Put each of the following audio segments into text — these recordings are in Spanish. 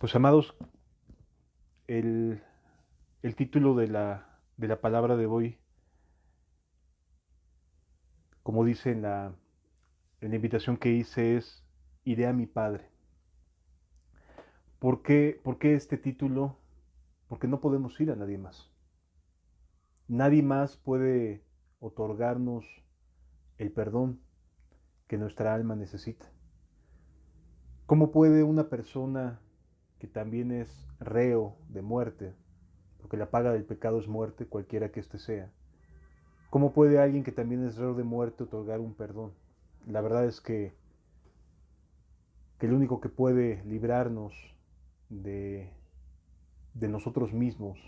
Pues amados, el, el título de la palabra de hoy, como dice en la invitación que hice, es Iré a mi Padre. ¿Por qué este título? Porque no podemos ir a nadie más. Nadie más puede otorgarnos el perdón que nuestra alma necesita. ¿Cómo puede una persona que también es reo de muerte, porque la paga del pecado es muerte, cualquiera que éste sea? ¿Cómo puede alguien que también es reo de muerte otorgar un perdón? La verdad es que el único que puede librarnos de, de nosotros mismos,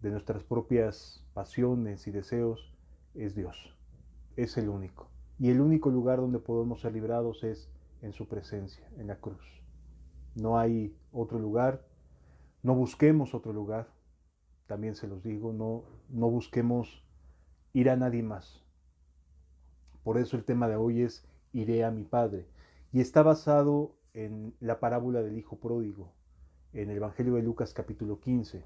de nuestras propias pasiones y deseos, es Dios. Es el único. Y el único lugar donde podemos ser librados es en su presencia, en la cruz. No hay otro lugar. No busquemos otro lugar. También se los digo, no busquemos ir a nadie más. Por eso el tema de hoy es Iré a mi Padre. Y está basado en la parábola del Hijo Pródigo, en el Evangelio de Lucas capítulo 15.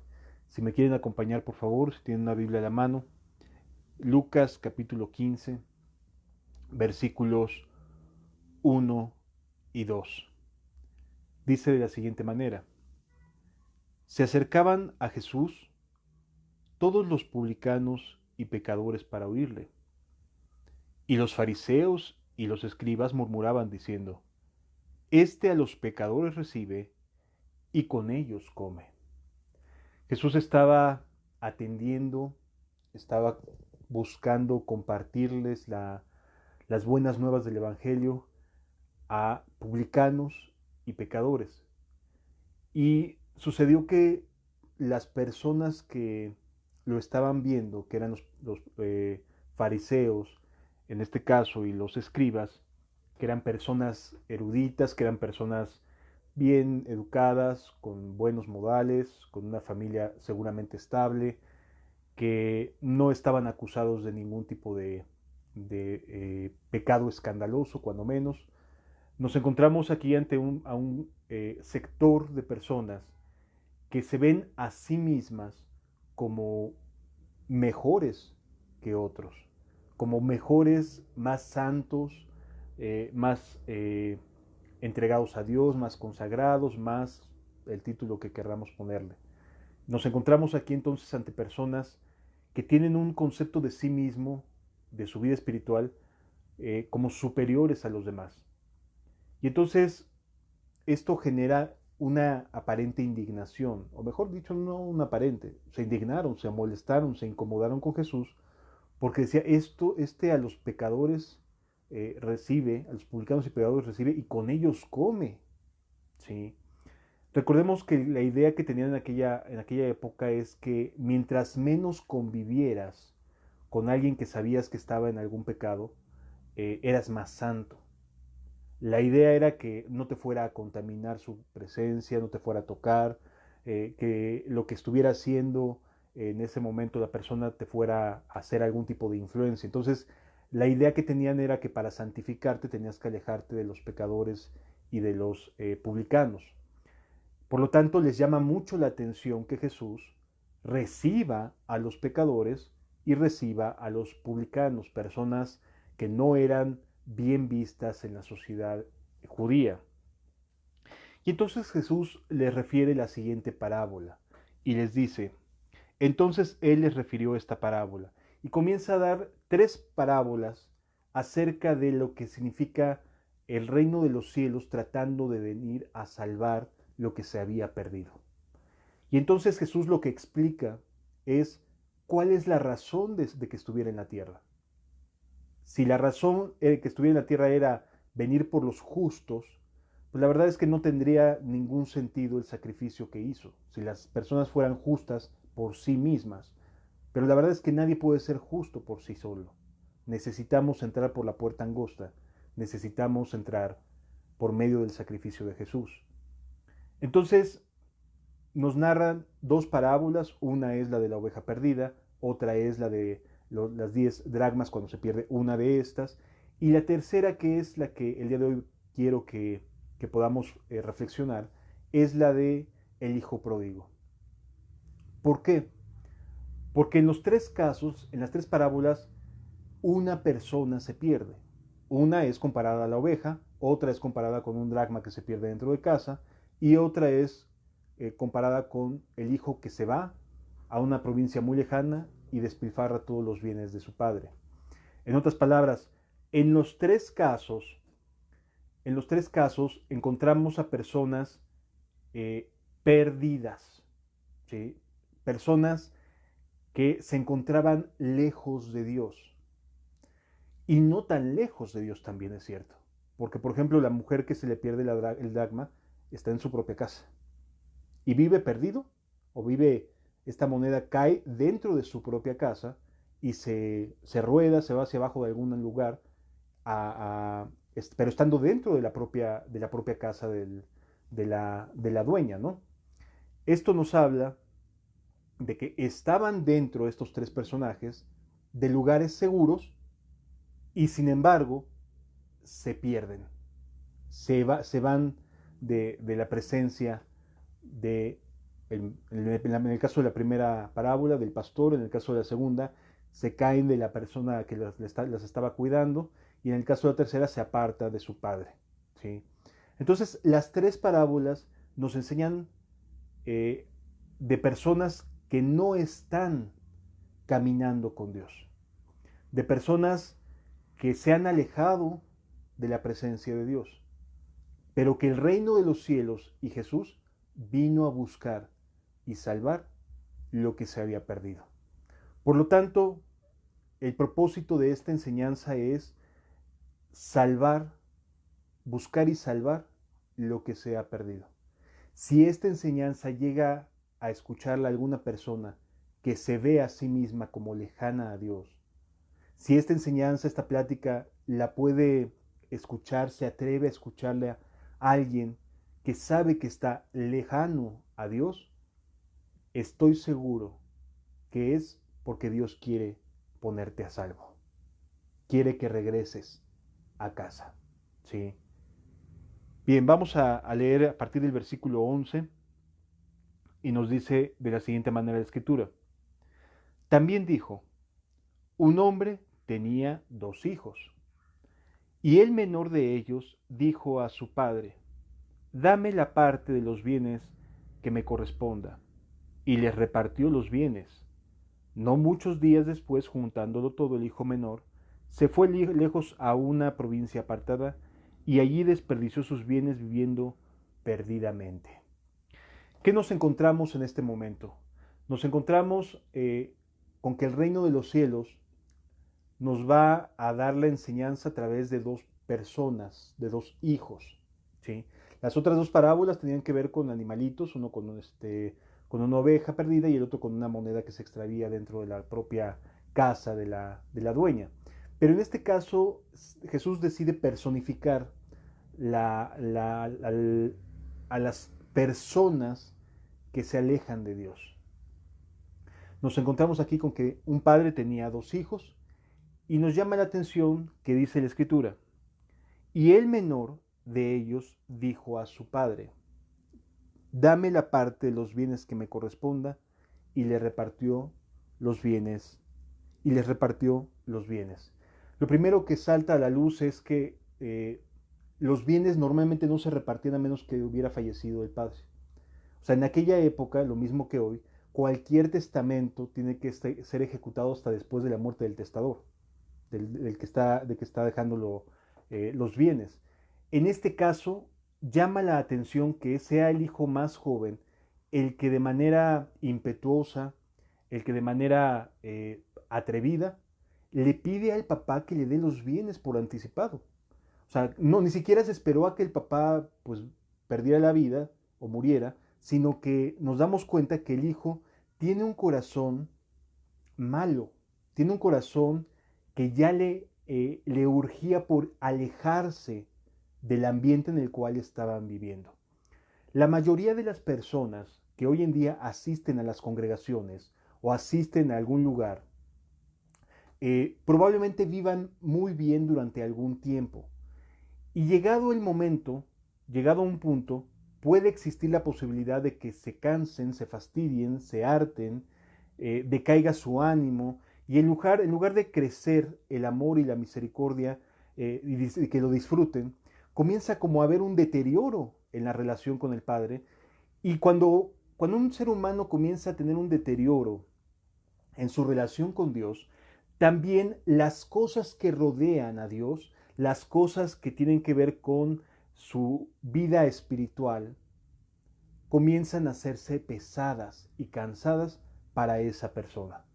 Si me quieren acompañar, por favor, si tienen una Biblia a la mano, Lucas capítulo 15, versículos 1 y 2. Dice de la siguiente manera: Se acercaban a Jesús todos los publicanos y pecadores para oírle. Y los fariseos y los escribas murmuraban diciendo: Este a los pecadores recibe y con ellos come. Jesús estaba atendiendo, estaba buscando compartirles las buenas nuevas del Evangelio a publicanos y pecadores. Y sucedió que las personas que lo estaban viendo, que eran los fariseos, en este caso, y los escribas, que eran personas eruditas, que eran personas bien educadas, con buenos modales, con una familia seguramente estable, que no estaban acusados de ningún tipo de pecado escandaloso, cuando menos. Nos encontramos aquí ante un sector de personas que se ven a sí mismas como mejores que otros, como mejores, más santos, más entregados a Dios, más consagrados, más el título que querramos ponerle. Nos encontramos aquí entonces ante personas que tienen un concepto de sí mismo, de su vida espiritual, como superiores a los demás. Y entonces esto genera una aparente indignación, o mejor dicho, no una aparente. Se indignaron, se molestaron, se incomodaron con Jesús, porque decía, este a los pecadores recibe, a los publicanos y pecadores recibe, y con ellos come. ¿Sí? Recordemos que la idea que tenían en aquella época es que mientras menos convivieras con alguien que sabías que estaba en algún pecado, eras más santo. La idea era que no te fuera a contaminar su presencia, no te fuera a tocar, que lo que estuviera haciendo en ese momento la persona te fuera a hacer algún tipo de influencia. Entonces, la idea que tenían era que para santificarte tenías que alejarte de los pecadores y de los publicanos. Por lo tanto, les llama mucho la atención que Jesús reciba a los pecadores y reciba a los publicanos, personas que no eran bien vistas en la sociedad judía. Y entonces Jesús les refiere la siguiente parábola y les dice, entonces Él les refirió esta parábola y comienza a dar tres parábolas acerca de lo que significa el reino de los cielos tratando de venir a salvar lo que se había perdido. Y entonces Jesús lo que explica es cuál es la razón de que estuviera en la tierra. Si la razón que estuviera en la tierra era venir por los justos, pues la verdad es que no tendría ningún sentido el sacrificio que hizo, si las personas fueran justas por sí mismas. Pero la verdad es que nadie puede ser justo por sí solo. Necesitamos entrar por la puerta angosta, necesitamos entrar por medio del sacrificio de Jesús. Entonces, nos narran dos parábolas, una es la de la oveja perdida, otra es la de las 10 dracmas cuando se pierde una de estas, y la tercera que es la que el día de hoy quiero que podamos reflexionar, es la de el hijo pródigo. ¿Por qué? Porque en los tres casos, en las tres parábolas, una persona se pierde. Una es comparada a la oveja, otra es comparada con un dracma que se pierde dentro de casa y otra es comparada con el hijo que se va a una provincia muy lejana y despilfarra todos los bienes de su padre. En otras palabras, en los tres casos, encontramos a personas eh, perdidas, ¿sí? Personas que se encontraban lejos de Dios. Y no tan lejos de Dios también es cierto. Porque, por ejemplo, la mujer que se le pierde el dracma está en su propia casa. Y vive perdido, o vive, esta moneda cae dentro de su propia casa y se rueda, se va hacia abajo de algún lugar, pero estando dentro de la propia casa de la dueña, ¿no? Esto nos habla de que estaban dentro estos tres personajes de lugares seguros y sin embargo se pierden, se van de la presencia de, en el caso de la primera parábola, del pastor, en el caso de la segunda, se caen de la persona que las estaba cuidando y en el caso de la tercera se aparta de su padre. ¿Sí? Entonces, las tres parábolas nos enseñan de personas que no están caminando con Dios, de personas que se han alejado de la presencia de Dios, pero que el reino de los cielos y Jesús vino a buscar y salvar lo que se había perdido. Por lo tanto, el propósito de esta enseñanza es salvar, buscar y salvar lo que se ha perdido. Si esta enseñanza llega a escucharla alguna persona que se ve a sí misma como lejana a Dios, si esta enseñanza, esta plática la puede escuchar, se atreve a escucharle a alguien que sabe que está lejano a Dios, estoy seguro que es porque Dios quiere ponerte a salvo. Quiere que regreses a casa. ¿Sí? Bien, vamos a leer a partir del versículo 11 y nos dice de la siguiente manera la escritura. También dijo, un hombre tenía 2 hijos. Y el menor de ellos dijo a su padre, dame la parte de los bienes que me corresponda. Y les repartió los bienes. No muchos días después, juntándolo todo, el hijo menor se fue lejos a una provincia apartada y allí desperdició sus bienes viviendo perdidamente. ¿Qué nos encontramos en este momento? Nos encontramos con que el reino de los cielos nos va a dar la enseñanza a través de 2 personas, de 2 hijos. ¿Sí? Las otras 2 parábolas tenían que ver con animalitos, uno con una oveja perdida y el otro con una moneda que se extravía dentro de la propia casa de la dueña. Pero en este caso Jesús decide personificar a las personas que se alejan de Dios. Nos encontramos aquí con que un padre tenía 2 hijos y nos llama la atención que dice la escritura, y el menor de ellos dijo a su padre, dame la parte de los bienes que me corresponda, y le repartió los bienes, y les repartió los bienes. Lo primero que salta a la luz es que los bienes normalmente no se repartían a menos que hubiera fallecido el padre. O sea, en aquella época, lo mismo que hoy, cualquier testamento tiene que ser ejecutado hasta después de la muerte del testador. Del que está dejando los bienes. En este caso, llama la atención que sea el hijo más joven el que de manera impetuosa, el que de manera atrevida, le pide al papá que le dé los bienes por anticipado. O sea, no, ni siquiera se esperó a que el papá pues perdiera la vida o muriera, sino que nos damos cuenta que el hijo tiene un corazón malo, tiene un corazón que ya le urgía por alejarse del ambiente en el cual estaban viviendo. La mayoría de las personas que hoy en día asisten a las congregaciones o asisten a algún lugar, probablemente vivan muy bien durante algún tiempo. Y llegado el momento, llegado a un punto, puede existir la posibilidad de que se cansen, se fastidien, se harten, decaiga su ánimo, y en lugar de crecer el amor y la misericordia y que lo disfruten, comienza como a haber un deterioro en la relación con el Padre. Y cuando un ser humano comienza a tener un deterioro en su relación con Dios, también las cosas que rodean a Dios, las cosas que tienen que ver con su vida espiritual, comienzan a hacerse pesadas y cansadas para esa persona.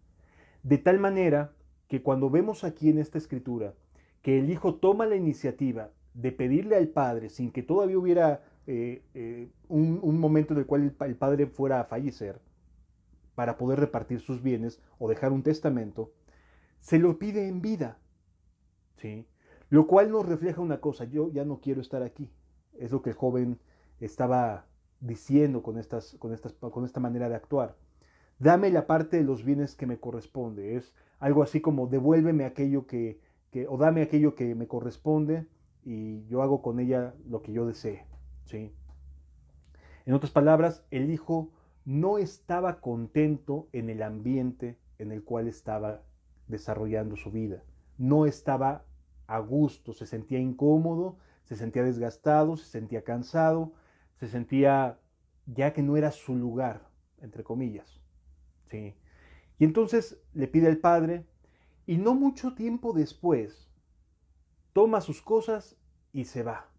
De tal manera que cuando vemos aquí en esta escritura que el hijo toma la iniciativa de pedirle al padre, sin que todavía hubiera un momento en el cual el padre fuera a fallecer, para poder repartir sus bienes o dejar un testamento, se lo pide en vida, ¿sí? Lo cual nos refleja una cosa: yo ya no quiero estar aquí. Es lo que el joven estaba diciendo con esta manera de actuar. Dame la parte de los bienes que me corresponde. Es algo así como devuélveme aquello o dame aquello que me corresponde y yo hago con ella lo que yo desee, ¿sí? En otras palabras, el hijo no estaba contento en el ambiente en el cual estaba desarrollando su vida. No estaba a gusto, se sentía incómodo, se sentía desgastado, se sentía cansado, se sentía ya que no era su lugar, entre comillas. ¿Sí? Y entonces le pide al padre, y no mucho tiempo después toma sus cosas y se va.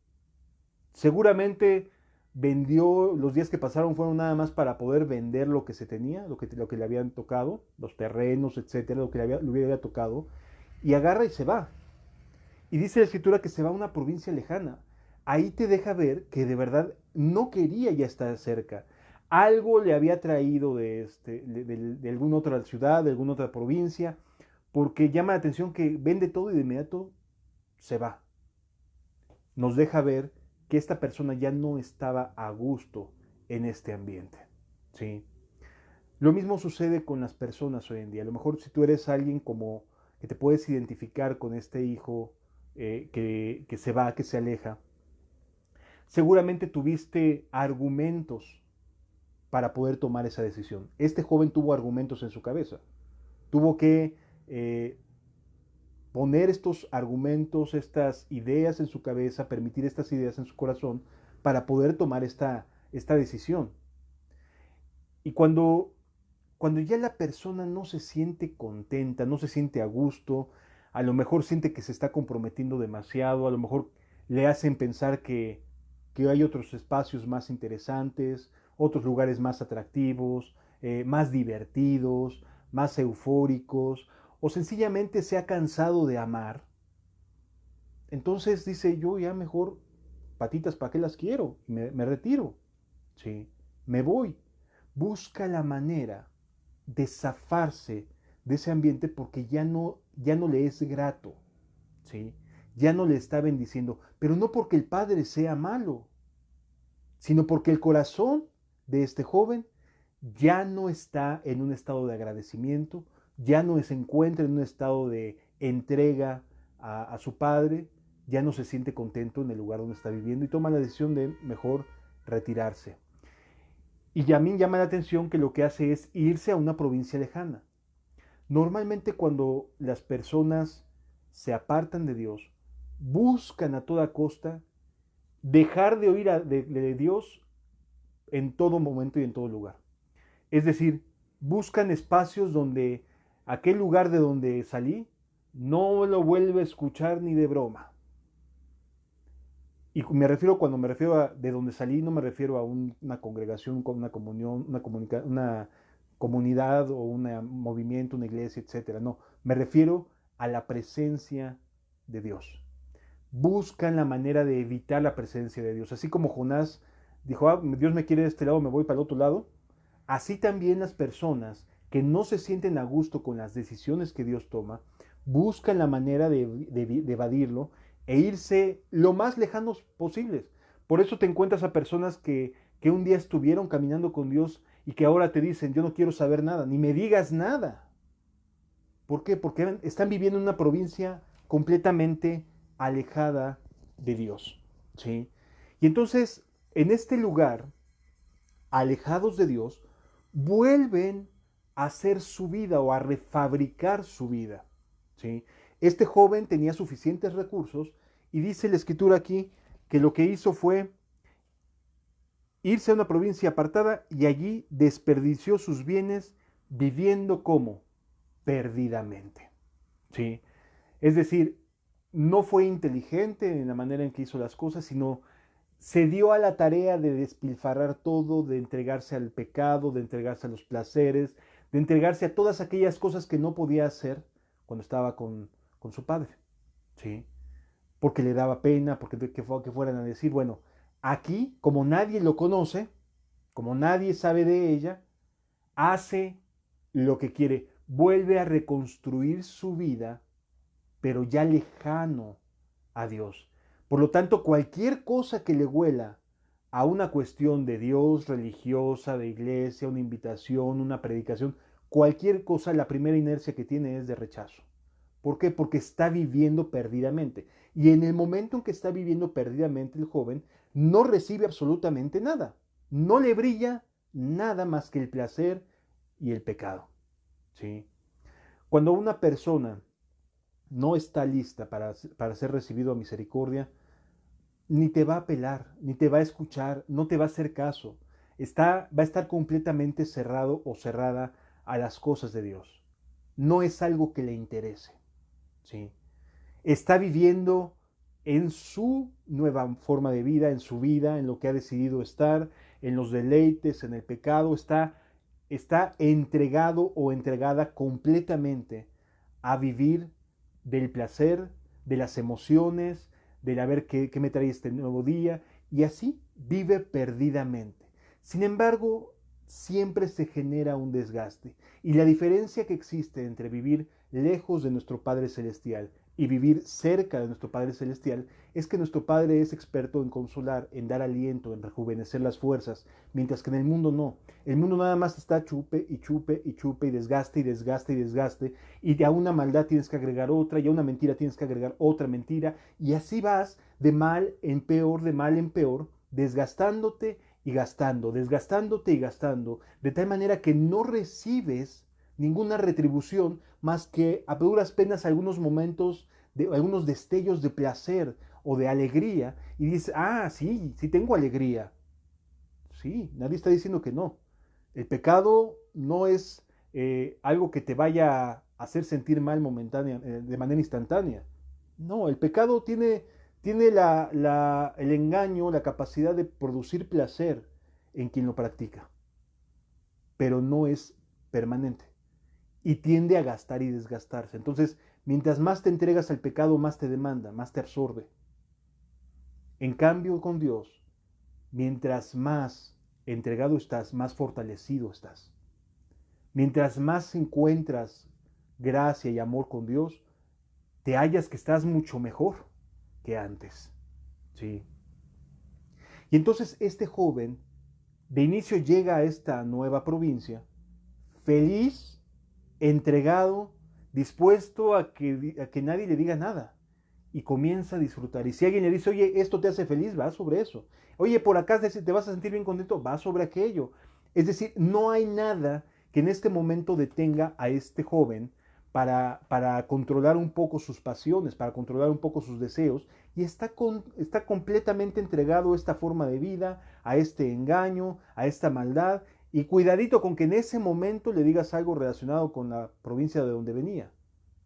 Seguramente vendió, los días que pasaron fueron nada más para poder vender lo que se tenía, lo que le habían tocado, los terrenos, etcétera, lo que le hubiera tocado, y agarra y se va. Y dice la escritura que se va a una provincia lejana. Ahí te deja ver que de verdad no quería ya estar cerca. Algo le había traído de alguna otra ciudad, de alguna otra provincia, porque llama la atención que vende todo y de inmediato se va. Nos deja ver que esta persona ya no estaba a gusto en este ambiente. ¿Sí? Lo mismo sucede con las personas hoy en día. A lo mejor si tú eres alguien como que te puedes identificar con este hijo que se va, que se aleja, seguramente tuviste argumentos para poder tomar esa decisión. Este joven tuvo argumentos en su cabeza. Tuvo que poner estos argumentos, estas ideas en su cabeza, permitir estas ideas en su corazón para poder tomar esta decisión. Y cuando ya la persona no se siente contenta, no se siente a gusto, a lo mejor siente que se está comprometiendo demasiado, a lo mejor le hacen pensar que hay otros espacios más interesantes, otros lugares más atractivos, más divertidos, más eufóricos, o sencillamente se ha cansado de amar. Entonces dice: yo ya mejor patitas, ¿para qué las quiero? Me retiro, ¿sí? Me voy. Busca la manera de zafarse de ese ambiente porque ya no le es grato, ¿sí? Ya no le está bendiciendo, pero no porque el padre sea malo, sino porque el corazón de este joven ya no está en un estado de agradecimiento, ya no se encuentra en un estado de entrega a su padre, ya no se siente contento en el lugar donde está viviendo y toma la decisión de mejor retirarse. Y a mí llama la atención que lo que hace es irse a una provincia lejana. Normalmente cuando las personas se apartan de Dios, buscan a toda costa dejar de oír de Dios en todo momento y en todo lugar. Es decir, buscan espacios donde aquel lugar de donde salí no lo vuelve a escuchar ni de broma. Y cuando me refiero a de donde salí, no me refiero a una congregación, una comunión, una comunidad o un movimiento, una iglesia, etcétera. No, me refiero a la presencia de Dios. Buscan la manera de evitar la presencia de Dios. Así como Jonás dijo: Dios me quiere de este lado, me voy para el otro lado. Así también las personas que no se sienten a gusto con las decisiones que Dios toma, buscan la manera de evadirlo e irse lo más lejanos posibles. Por eso te encuentras a personas que un día estuvieron caminando con Dios y que ahora te dicen: yo no quiero saber nada, ni me digas nada. ¿Por qué? Porque están viviendo en una provincia completamente alejada de Dios. ¿Sí? Y entonces en este lugar, alejados de Dios, vuelven a hacer su vida o a refabricar su vida. ¿Sí? Este joven tenía suficientes recursos y dice la escritura aquí que lo que hizo fue irse a una provincia apartada y allí desperdició sus bienes viviendo como perdidamente. ¿Sí? Es decir, no fue inteligente en la manera en que hizo las cosas, sino se dio a la tarea de despilfarrar todo, de entregarse al pecado, de entregarse a los placeres, de entregarse a todas aquellas cosas que no podía hacer cuando estaba con su padre. ¿Sí? Porque le daba pena, porque que fueran a decir, bueno, aquí, como nadie lo conoce, como nadie sabe de ella, hace lo que quiere, vuelve a reconstruir su vida, pero ya lejano a Dios. Por lo tanto, cualquier cosa que le huela a una cuestión de Dios, religiosa, de iglesia, una invitación, una predicación, cualquier cosa, la primera inercia que tiene es de rechazo. ¿Por qué? Porque está viviendo perdidamente. Y en el momento en que está viviendo perdidamente el joven, no recibe absolutamente nada. No le brilla nada más que el placer y el pecado. ¿Sí? Cuando una persona no está lista para ser recibido a misericordia, ni te va a apelar, ni te va a escuchar, no te va a hacer caso. Va a estar completamente cerrado o cerrada a las cosas de Dios. No es algo que le interese. ¿Sí? Está viviendo en su nueva forma de vida, en su vida, en lo que ha decidido estar, en los deleites, en el pecado, está entregado o entregada completamente a vivir del placer, de las emociones, del a ver qué me trae este nuevo día, y así vive perdidamente. Sin embargo, siempre se genera un desgaste, y la diferencia que existe entre vivir lejos de nuestro Padre Celestial y vivir cerca de nuestro Padre Celestial es que nuestro Padre es experto en consolar, en dar aliento, en rejuvenecer las fuerzas, mientras que en el mundo no. El mundo nada más está chupe y chupe y chupe y desgaste y desgaste y desgaste, y a una maldad tienes que agregar otra, y a una mentira tienes que agregar otra mentira, y así vas de mal en peor, desgastándote y gastando, desgastándote y gastando, de tal manera que no recibes ninguna retribución más que a duras penas algunos momentos, algunos destellos de placer o de alegría, y dices, ah, sí, sí tengo alegría. Sí, nadie está diciendo que no. El pecado no es algo que te vaya a hacer sentir mal de manera instantánea. No, el pecado tiene el engaño, la capacidad de producir placer en quien lo practica, pero no es permanente y tiende a gastar y desgastarse. Entonces, mientras más te entregas al pecado, más te demanda, más te absorbe. En cambio, con Dios, mientras más entregado estás, más fortalecido estás. Mientras más encuentras gracia y amor con Dios, te hallas que estás mucho mejor que antes. ¿Sí? Y entonces este joven de inicio llega a esta nueva provincia, feliz, entregado, dispuesto a que nadie le diga nada. Y comienza a disfrutar. Y si alguien le dice, oye, esto te hace feliz, va sobre eso. Oye, por acá te vas a sentir bien contento, va sobre aquello. Es decir, no hay nada que en este momento detenga a este joven para controlar un poco sus pasiones, para controlar un poco sus deseos, y está completamente entregado a esta forma de vida, a este engaño, a esta maldad, y cuidadito con que en ese momento le digas algo relacionado con la provincia de donde venía,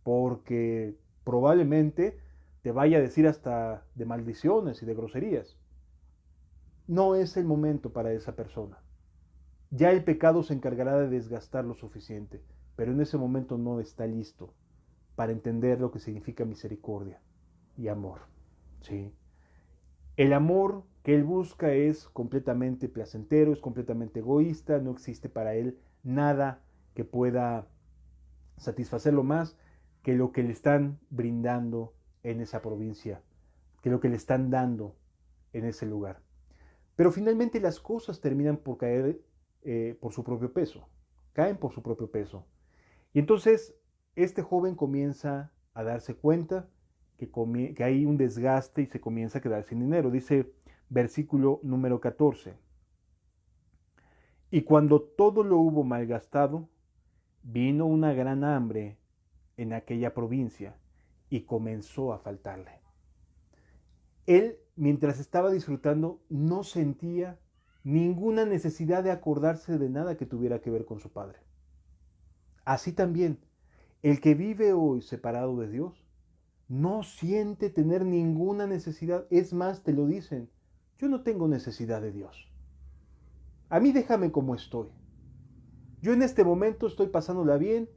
porque probablemente te vaya a decir hasta de maldiciones y de groserías. No es el momento para esa persona. Ya el pecado se encargará de desgastar lo suficiente, pero en ese momento no está listo para entender lo que significa misericordia y amor. ¿Sí? El amor que él busca es completamente placentero, es completamente egoísta, no existe para él nada que pueda satisfacerlo más que lo que le están brindando en esa provincia, que lo que le están dando en ese lugar. Pero finalmente las cosas terminan por caer por su propio peso, caen por su propio peso. Y entonces este joven comienza a darse cuenta que hay un desgaste y se comienza a quedar sin dinero. Dice versículo número 14. Y cuando todo lo hubo malgastado, vino una gran hambre en aquella provincia y comenzó a faltarle. Él, mientras estaba disfrutando, no sentía ninguna necesidad de acordarse de nada que tuviera que ver con su padre. Así también, el que vive hoy separado de Dios, no siente tener ninguna necesidad. Es más, te lo dicen, yo no tengo necesidad de Dios. A mí déjame como estoy. Yo en este momento estoy pasándola bien,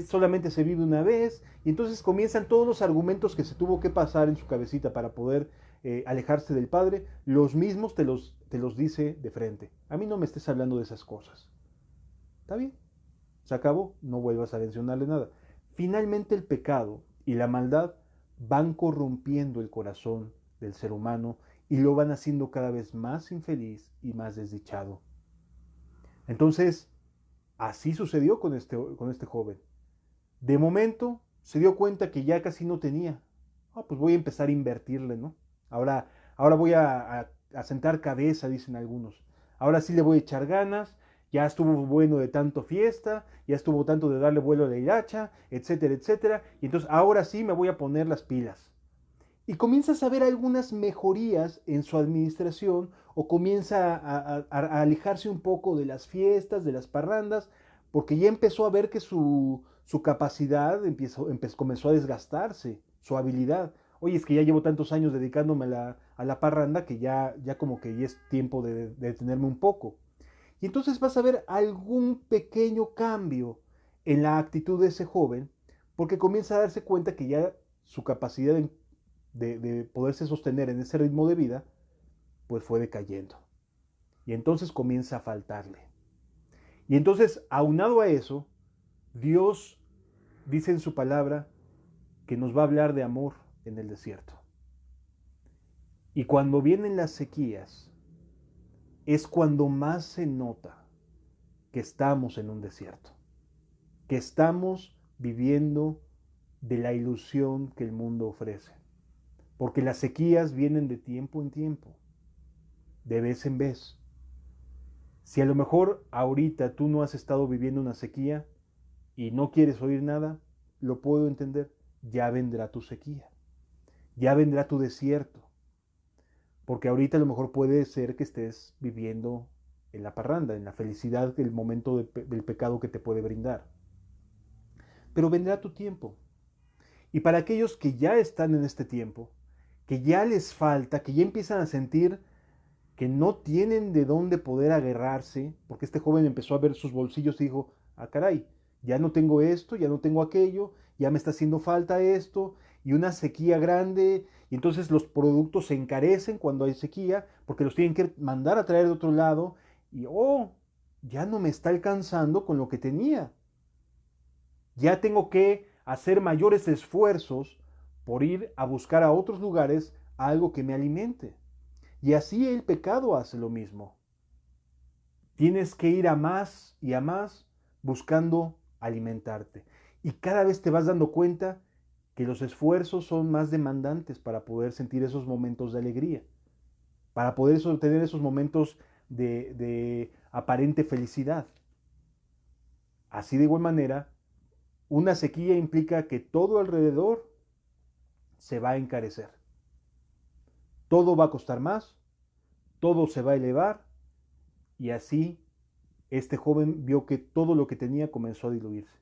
solamente se vive una vez, y entonces comienzan todos los argumentos que se tuvo que pasar en su cabecita para poder alejarse del Padre, los mismos te los dice de frente. A mí no me estés hablando de esas cosas. ¿Está bien? Se acabó, no vuelvas a mencionarle nada. Finalmente el pecado y la maldad van corrompiendo el corazón del ser humano y lo van haciendo cada vez más infeliz y más desdichado. Entonces, así sucedió con este joven. De momento se dio cuenta que ya casi no tenía. Pues voy a empezar a invertirle, ¿no? Ahora, ahora voy a sentar cabeza, dicen algunos. Ahora sí le voy a echar ganas. Ya estuvo bueno de tanto fiesta, ya estuvo tanto de darle vuelo a la hilacha, etcétera, etcétera. Y entonces ahora sí me voy a poner las pilas. Y comienzas a ver algunas mejorías en su administración o comienza a alejarse un poco de las fiestas, de las parrandas, porque ya empezó a ver que su capacidad comenzó a desgastarse, su habilidad. Oye, es que ya llevo tantos años dedicándome a la parranda que ya como que ya es tiempo de detenerme un poco. Y entonces vas a ver algún pequeño cambio en la actitud de ese joven, porque comienza a darse cuenta que ya su capacidad de poderse sostener en ese ritmo de vida, pues fue decayendo. Y entonces comienza a faltarle. Y entonces, aunado a eso, Dios dice en su palabra que nos va a hablar de amor en el desierto. Y cuando vienen las sequías, es cuando más se nota que estamos en un desierto, que estamos viviendo de la ilusión que el mundo ofrece. Porque las sequías vienen de tiempo en tiempo, de vez en vez. Si a lo mejor ahorita tú no has estado viviendo una sequía y no quieres oír nada, lo puedo entender. Ya vendrá tu sequía, ya vendrá tu desierto. Porque ahorita a lo mejor puede ser que estés viviendo en la parranda, en la felicidad del momento del pecado que te puede brindar. Pero vendrá tu tiempo. Y para aquellos que ya están en este tiempo, que ya les falta, que ya empiezan a sentir que no tienen de dónde poder agarrarse, porque este joven empezó a ver sus bolsillos y dijo, caray, ya no tengo esto, ya no tengo aquello, ya me está haciendo falta esto, y una sequía grande, y entonces los productos se encarecen cuando hay sequía, porque los tienen que mandar a traer de otro lado, y ya no me está alcanzando con lo que tenía. Ya tengo que hacer mayores esfuerzos por ir a buscar a otros lugares algo que me alimente. Y así el pecado hace lo mismo. Tienes que ir a más y a más buscando alimentarte. Y cada vez te vas dando cuenta que los esfuerzos son más demandantes para poder sentir esos momentos de alegría, para poder tener esos momentos de aparente felicidad. Así de igual manera, una sequía implica que todo alrededor se va a encarecer. Todo va a costar más, todo se va a elevar y así este joven vio que todo lo que tenía comenzó a diluirse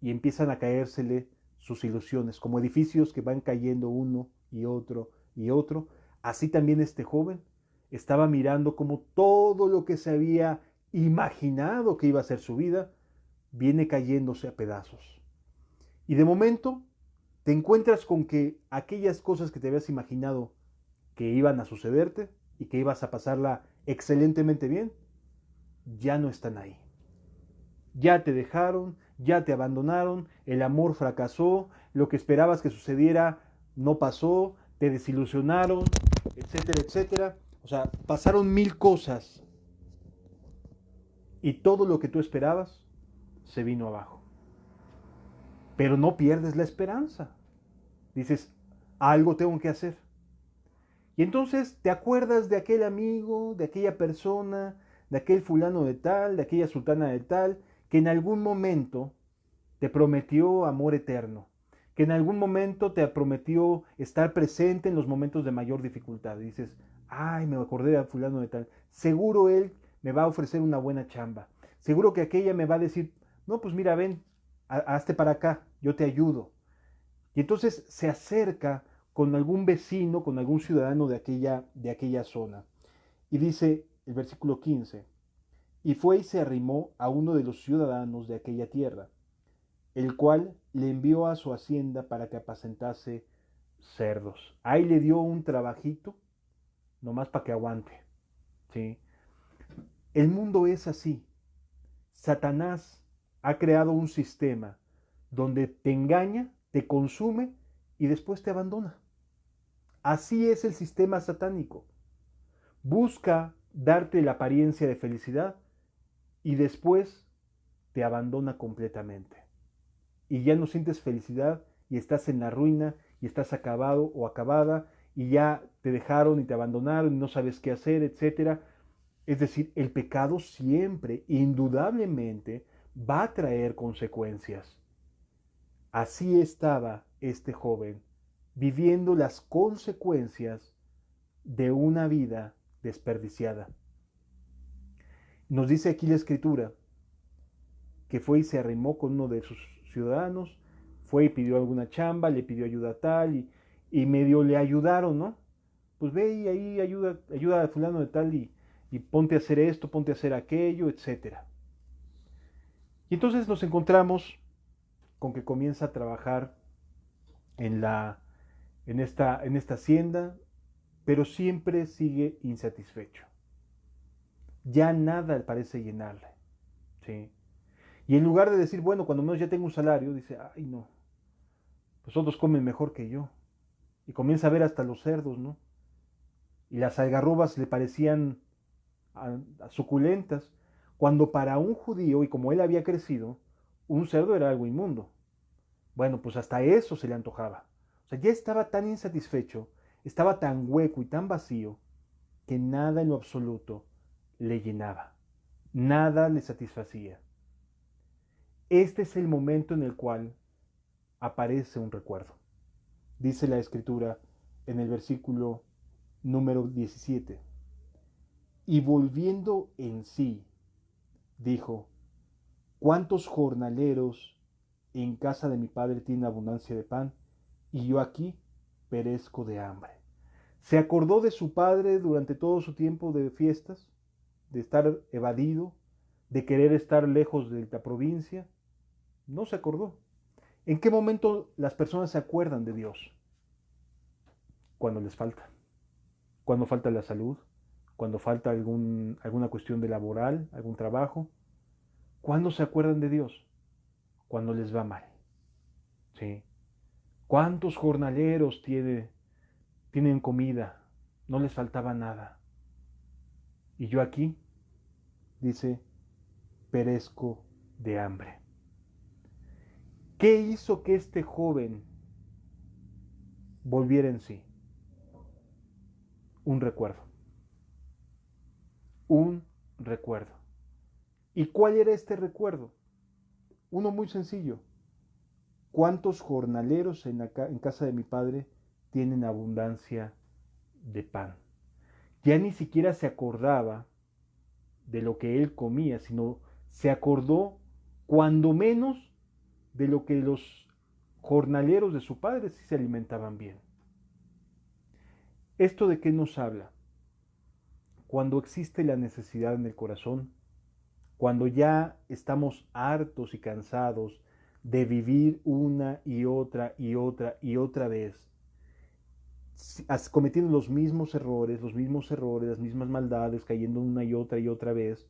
y empiezan a caérsele sus ilusiones, como edificios que van cayendo uno y otro y otro. Así también este joven estaba mirando como todo lo que se había imaginado que iba a ser su vida viene cayéndose a pedazos. Y de momento te encuentras con que aquellas cosas que te habías imaginado que iban a sucederte y que ibas a pasarla excelentemente bien, ya no están ahí. Ya te dejaron, ya te abandonaron, el amor fracasó, lo que esperabas que sucediera no pasó, te desilusionaron, etcétera, etcétera. O sea, pasaron mil cosas y todo lo que tú esperabas se vino abajo. Pero no pierdes la esperanza. Dices, algo tengo que hacer. Y entonces te acuerdas de aquel amigo, de aquella persona, de aquel fulano de tal, de aquella sultana de tal, que en algún momento te prometió amor eterno, que en algún momento te prometió estar presente en los momentos de mayor dificultad. Y dices, ay, me acordé de fulano de tal, seguro él me va a ofrecer una buena chamba, seguro que aquella me va a decir, no, pues mira, ven, hazte para acá, yo te ayudo. Y entonces se acerca con algún vecino, con algún ciudadano de aquella zona. Y dice el versículo 15, y fue y se arrimó a uno de los ciudadanos de aquella tierra, el cual le envió a su hacienda para que apacentase cerdos. Ahí le dio un trabajito, nomás para que aguante. ¿Sí? El mundo es así. Satanás ha creado un sistema donde te engaña, te consume y después te abandona. Así es el sistema satánico. Busca darte la apariencia de felicidad y después te abandona completamente. Y ya no sientes felicidad y estás en la ruina y estás acabado o acabada y ya te dejaron y te abandonaron y no sabes qué hacer, etcétera. Es decir, el pecado siempre, indudablemente, va a traer consecuencias. Así estaba este joven, viviendo las consecuencias de una vida desperdiciada. Nos dice aquí la escritura que fue y se arrimó con uno de sus ciudadanos, fue y pidió alguna chamba, le pidió ayuda tal y medio le ayudaron, ¿no? Pues ve y ahí ayuda a fulano de tal y ponte a hacer esto, ponte a hacer aquello, etcétera. Y entonces nos encontramos con que comienza a trabajar en, en esta hacienda, pero siempre sigue insatisfecho. Ya nada parece llenarle. ¿Sí? Y en lugar de decir, bueno, cuando menos ya tengo un salario, dice, ay no, pues otros comen mejor que yo. Y comienza a ver hasta los cerdos, ¿no? Y las algarrobas le parecían suculentas, cuando para un judío, y como él había crecido, un cerdo era algo inmundo. Bueno, pues hasta eso se le antojaba. O sea, ya estaba tan insatisfecho, estaba tan hueco y tan vacío, que nada en lo absoluto le llenaba, nada le satisfacía. Este es el momento en el cual aparece un recuerdo. Dice la escritura en el versículo número 17. Y volviendo en sí, dijo, ¿cuántos jornaleros en casa de mi padre tienen abundancia de pan y yo aquí perezco de hambre? Se acordó de su padre durante todo su tiempo de fiestas, de estar evadido, de querer estar lejos de la provincia. No se acordó. ¿En qué momento las personas se acuerdan de Dios? Cuando les falta. Cuando falta la salud, cuando falta alguna cuestión de laboral, algún trabajo. ¿Cuándo se acuerdan de Dios? Cuando les va mal. ¿Sí? ¿Cuántos jornaleros tienen comida? No les faltaba nada. Y yo aquí, dice, perezco de hambre. ¿Qué hizo que este joven volviera en sí? Un recuerdo. Un recuerdo. ¿Y cuál era este recuerdo? Uno muy sencillo. ¿Cuántos jornaleros en casa de mi padre tienen abundancia de pan? Ya ni siquiera se acordaba de lo que él comía, sino se acordó cuando menos de lo que los jornaleros de su padre sí se alimentaban bien. ¿Esto de qué nos habla? Cuando existe la necesidad en el corazón, cuando ya estamos hartos y cansados de vivir una y otra y otra y otra vez, cometiendo los mismos errores, las mismas maldades, cayendo una y otra vez,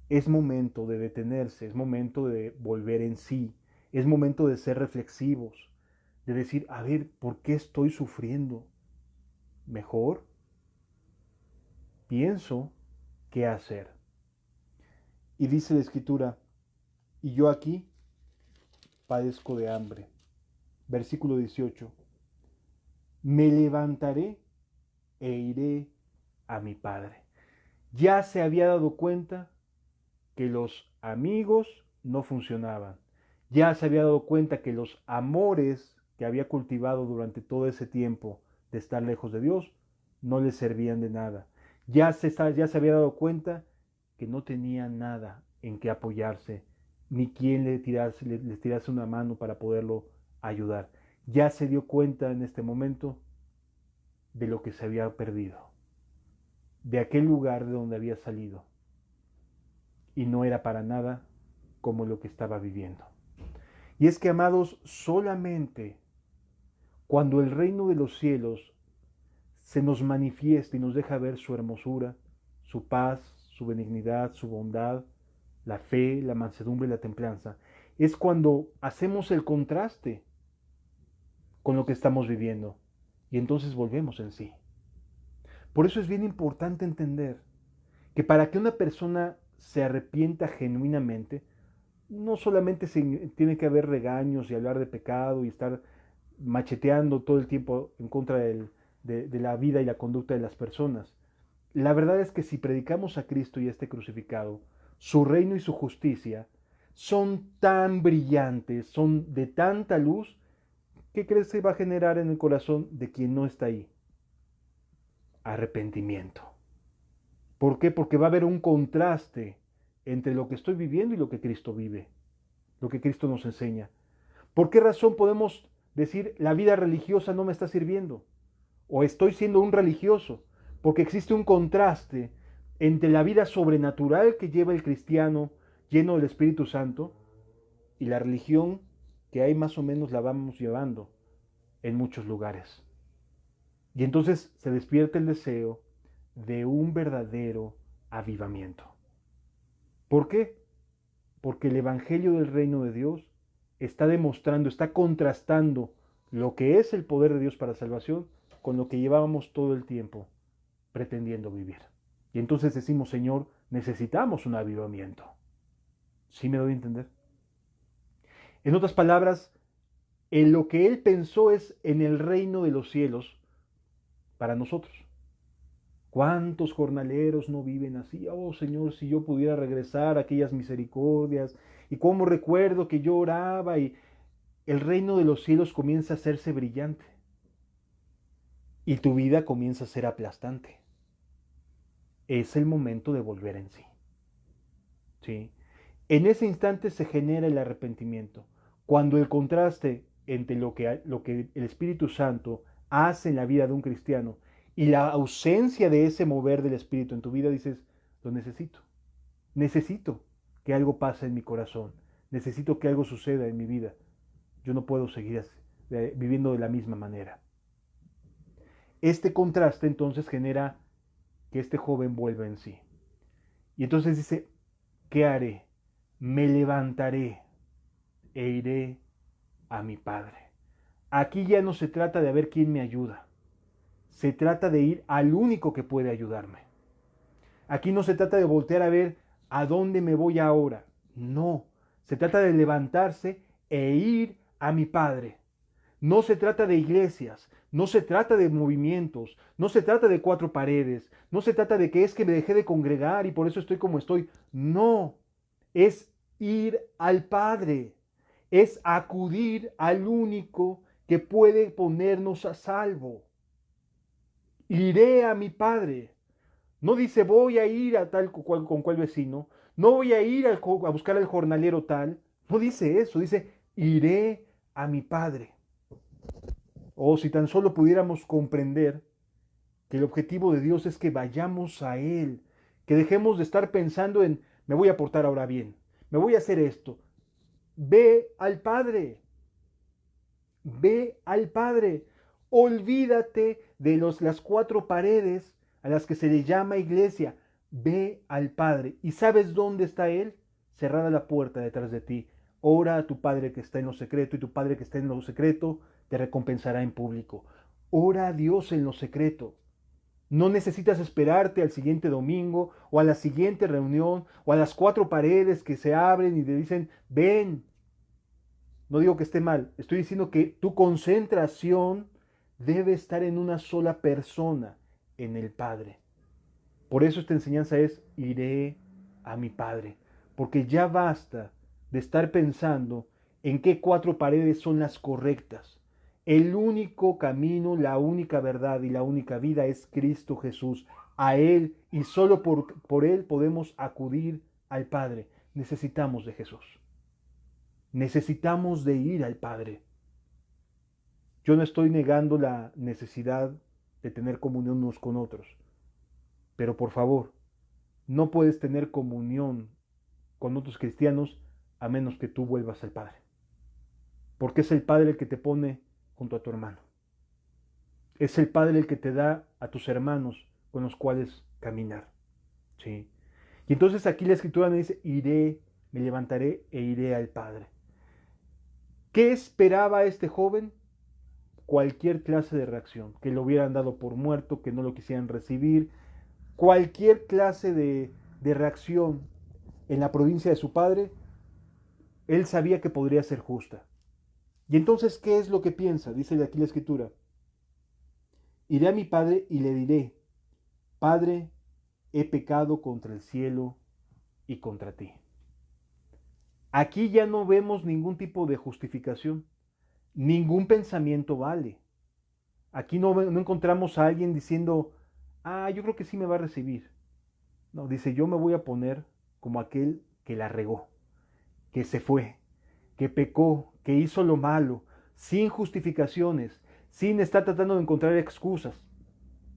es momento de detenerse, es momento de volver en sí, es momento de ser reflexivos, de decir, a ver, ¿por qué estoy sufriendo? Mejor pienso qué hacer. Y dice la escritura, y yo aquí padezco de hambre. Versículo 18. Me levantaré e iré a mi Padre. Ya se había dado cuenta que los amigos no funcionaban. Ya se había dado cuenta que los amores que había cultivado durante todo ese tiempo de estar lejos de Dios no le servían de nada. Ya se había dado cuenta que no tenía nada en que apoyarse, ni quien le tirase una mano para poderlo ayudar. Ya se dio cuenta en este momento de lo que se había perdido, de aquel lugar de donde había salido, y no era para nada como lo que estaba viviendo. Y es que, amados, solamente cuando el reino de los cielos se nos manifiesta y nos deja ver su hermosura, su paz, su benignidad, su bondad, la fe, la mansedumbre y la templanza, es cuando hacemos el contraste con lo que estamos viviendo y entonces volvemos en sí. Por eso es bien importante entender que para que una persona se arrepienta genuinamente, no solamente tiene que haber regaños y hablar de pecado y estar macheteando todo el tiempo en contra de la vida y la conducta de las personas. La verdad es que si predicamos a Cristo y a este crucificado, su reino y su justicia son tan brillantes, son de tanta luz, ¿qué crees que va a generar en el corazón de quien no está ahí? Arrepentimiento. ¿Por qué? Porque va a haber un contraste entre lo que estoy viviendo y lo que Cristo vive, lo que Cristo nos enseña. ¿Por qué razón podemos decir la vida religiosa no me está sirviendo? ¿O estoy siendo un religioso? Porque existe un contraste entre la vida sobrenatural que lleva el cristiano lleno del Espíritu Santo y la religión que ahí más o menos la vamos llevando en muchos lugares. Y entonces se despierta el deseo de un verdadero avivamiento. ¿Por qué? Porque el Evangelio del Reino de Dios está demostrando, está contrastando lo que es el poder de Dios para salvación con lo que llevábamos todo el tiempo pretendiendo vivir. Y entonces decimos, Señor, necesitamos un avivamiento. ¿Sí me doy a entender? En otras palabras, en lo que Él pensó es en el reino de los cielos para nosotros. ¿Cuántos jornaleros no viven así? Oh Señor, si yo pudiera regresar a aquellas misericordias, y cómo recuerdo que yo oraba y el reino de los cielos comienza a hacerse brillante y tu vida comienza a ser aplastante. Es el momento de volver en sí. ¿Sí? En ese instante se genera el arrepentimiento. Cuando el contraste entre lo que el Espíritu Santo hace en la vida de un cristiano y la ausencia de ese mover del Espíritu en tu vida, dices, lo necesito. Necesito que algo pase en mi corazón. Necesito que algo suceda en mi vida. Yo no puedo seguir viviendo de la misma manera. Este contraste entonces genera que este joven vuelva en sí. Y entonces dice, ¿qué haré? Me levantaré e iré a mi Padre. Aquí ya no se trata de ver quién me ayuda. Se trata de ir al único que puede ayudarme. Aquí no se trata de voltear a ver a dónde me voy ahora. No, se trata de levantarse e ir a mi Padre. No se trata de iglesias, no se trata de movimientos, no se trata de cuatro paredes, no se trata de que es que me dejé de congregar y por eso estoy como estoy. No, es ir al Padre, es acudir al único que puede ponernos a salvo. Iré a mi Padre. No dice voy a ir a tal con cual vecino, no voy a ir a buscar al jornalero tal. No dice eso, dice iré a mi Padre. O si tan solo pudiéramos comprender que el objetivo de Dios es que vayamos a Él, que dejemos de estar pensando en me voy a portar ahora bien, me voy a hacer esto. Ve al Padre, ve al Padre. Olvídate de las cuatro paredes a las que se le llama iglesia. Ve al Padre. ¿Y sabes dónde está Él? Cerrada la puerta detrás de ti. Ora a tu Padre que está en lo secreto y tu Padre que está en lo secreto te recompensará en público. Ora a Dios en lo secreto. No necesitas esperarte al siguiente domingo o a la siguiente reunión o a las cuatro paredes que se abren y te dicen, ven. No digo que esté mal, estoy diciendo que tu concentración debe estar en una sola persona, en el Padre. Por eso esta enseñanza es: iré a mi Padre. Porque ya basta de estar pensando en qué cuatro paredes son las correctas. El único camino, la única verdad y la única vida es Cristo Jesús. A Él y solo por Él podemos acudir al Padre. Necesitamos de Jesús. Necesitamos de ir al Padre. Yo no estoy negando la necesidad de tener comunión unos con otros. Pero por favor, no puedes tener comunión con otros cristianos a menos que tú vuelvas al Padre. Porque es el Padre el que te pone junto a tu hermano. Es el Padre el que te da a tus hermanos con los cuales caminar. ¿Sí? Y entonces aquí la Escritura me dice: iré, me levantaré e iré al Padre. ¿Qué esperaba este joven? Cualquier clase de reacción, que lo hubieran dado por muerto, que no lo quisieran recibir, cualquier clase de reacción en la provincia de su padre, él sabía que podría ser justa. Y entonces, ¿qué es lo que piensa? Dice de aquí la Escritura: iré a mi padre y le diré: Padre, he pecado contra el cielo y contra ti. Aquí ya no vemos ningún tipo de justificación, ningún pensamiento vale. Aquí no encontramos a alguien diciendo: yo creo que sí me va a recibir. No, dice: yo me voy a poner como aquel que la regó, que se fue, que pecó, que hizo lo malo, sin justificaciones, sin estar tratando de encontrar excusas.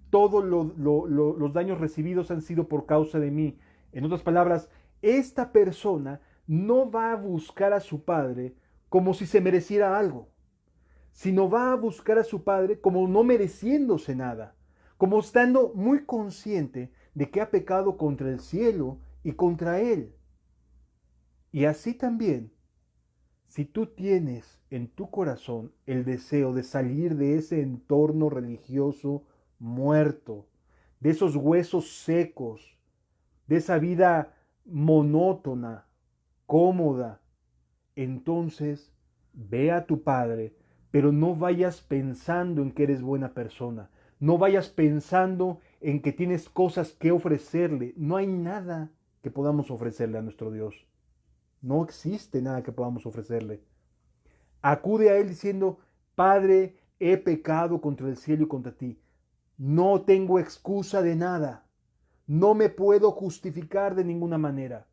Todos los daños recibidos han sido por causa de mí. En otras palabras, esta persona no va a buscar a su padre como si se mereciera algo, sino va a buscar a su padre como no mereciéndose nada, como estando muy consciente de que ha pecado contra el cielo y contra él. Y así también, si tú tienes en tu corazón el deseo de salir de ese entorno religioso muerto, de esos huesos secos, de esa vida monótona, cómoda, entonces ve a tu Padre, pero no vayas pensando en que eres buena persona, no vayas pensando en que tienes cosas que ofrecerle. No hay nada que podamos ofrecerle a nuestro Dios. No existe nada que podamos ofrecerle. Acude a Él diciendo: Padre, he pecado contra el cielo y contra ti. No tengo excusa de nada. No me puedo justificar de ninguna manera.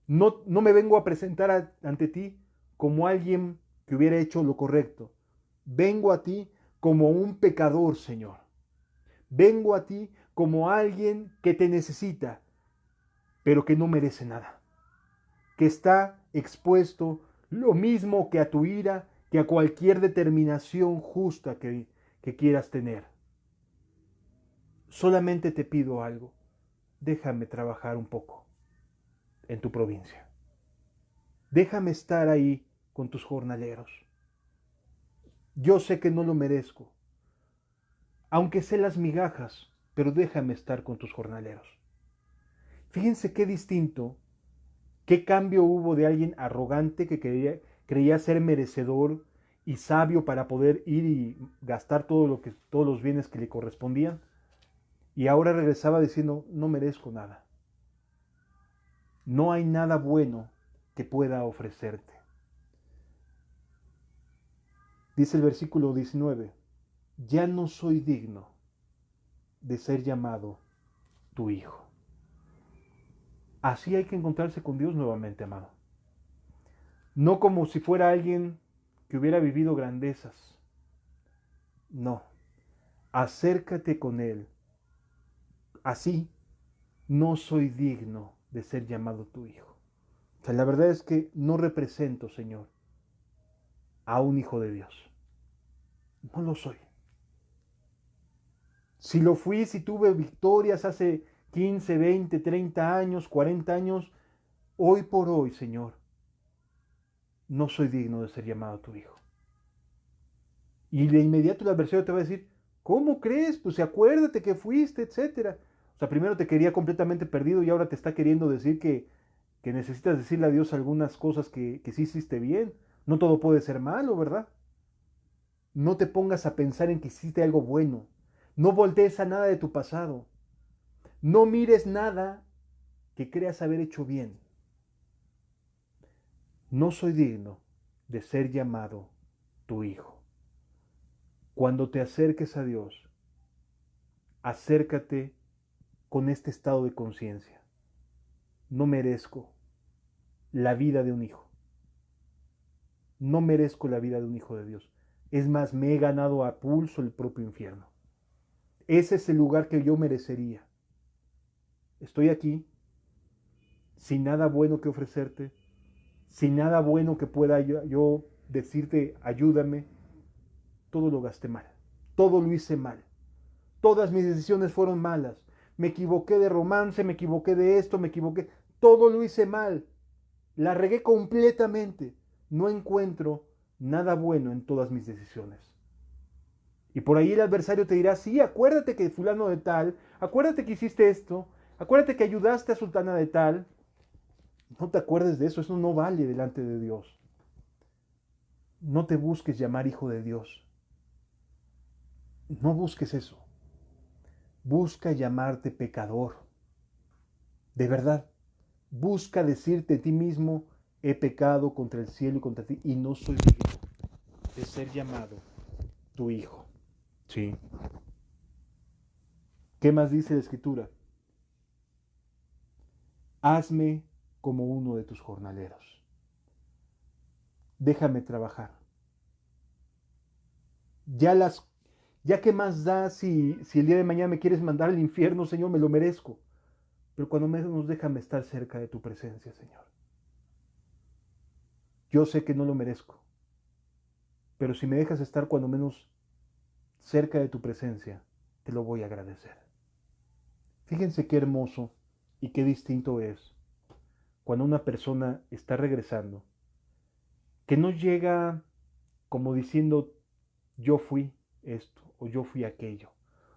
No me vengo a presentar ante ti como alguien que hubiera hecho lo correcto. Vengo a ti como un pecador, Señor. Vengo a ti como alguien que te necesita, pero que no merece nada, que está expuesto lo mismo que a tu ira, que a cualquier determinación justa que quieras tener. Solamente te pido algo: déjame trabajar un poco en tu provincia. Déjame estar ahí con tus jornaleros. Yo sé que no lo merezco, aunque sé las migajas, pero déjame estar con tus jornaleros. Fíjense qué distinto, qué cambio hubo de alguien arrogante que creía ser merecedor y sabio para poder ir y gastar todos los bienes que le correspondían, y ahora regresaba diciendo: no merezco nada. No hay nada bueno que pueda ofrecerte. Dice el versículo 19: ya no soy digno de ser llamado tu hijo. Así hay que encontrarse con Dios nuevamente, amado. No como si fuera alguien que hubiera vivido grandezas. No. Acércate con Él. Así, no soy digno de ser llamado tu hijo. O sea, la verdad es que no represento, Señor, a un hijo de Dios. No lo soy. Si lo fui, si tuve victorias hace 15, 20, 30 años, 40 años, hoy por hoy, Señor, no soy digno de ser llamado tu hijo. Y de inmediato el adversario te va a decir: ¿cómo crees? Pues acuérdate que fuiste, etcétera. O sea, primero te quería completamente perdido y ahora te está queriendo decir que necesitas decirle a Dios algunas cosas que sí hiciste bien. No todo puede ser malo, ¿verdad? No te pongas a pensar en que hiciste algo bueno. No voltees a nada de tu pasado. No mires nada que creas haber hecho bien. No soy digno de ser llamado tu hijo. Cuando te acerques a Dios, acércate con este estado de conciencia. No merezco la vida de un hijo. No merezco la vida de un hijo de Dios. Es más, me he ganado a pulso el propio infierno. Ese es el lugar que yo merecería. Estoy aquí, sin nada bueno que ofrecerte, sin nada bueno que pueda yo decirte, ayúdame. Todo lo gasté mal. Todo lo hice mal. Todas mis decisiones fueron malas. Me equivoqué de romance, me equivoqué de esto, me equivoqué. Todo lo hice mal. La regué completamente. No encuentro nada bueno en todas mis decisiones. Y por ahí el adversario te dirá, sí, acuérdate que fulano de tal, acuérdate que hiciste esto, acuérdate que ayudaste a sultana de tal. No te acuerdes de eso, eso no vale delante de Dios. No te busques llamar hijo de Dios. No busques eso. Busca llamarte pecador. De verdad. Busca decirte a ti mismo, he pecado contra el cielo y contra ti y no soy digno de ser llamado tu hijo. Sí. ¿Qué más dice la Escritura? Hazme como uno de tus jornaleros. Déjame trabajar. Ya que más da si el día de mañana me quieres mandar al infierno, Señor, me lo merezco. Pero cuando menos déjame estar cerca de tu presencia, Señor. Yo sé que no lo merezco, pero si me dejas estar cuando menos cerca de tu presencia, te lo voy a agradecer. Fíjense qué hermoso y qué distinto es cuando una persona está regresando, que no llega como diciendo, yo fui esto, o yo fui aquello,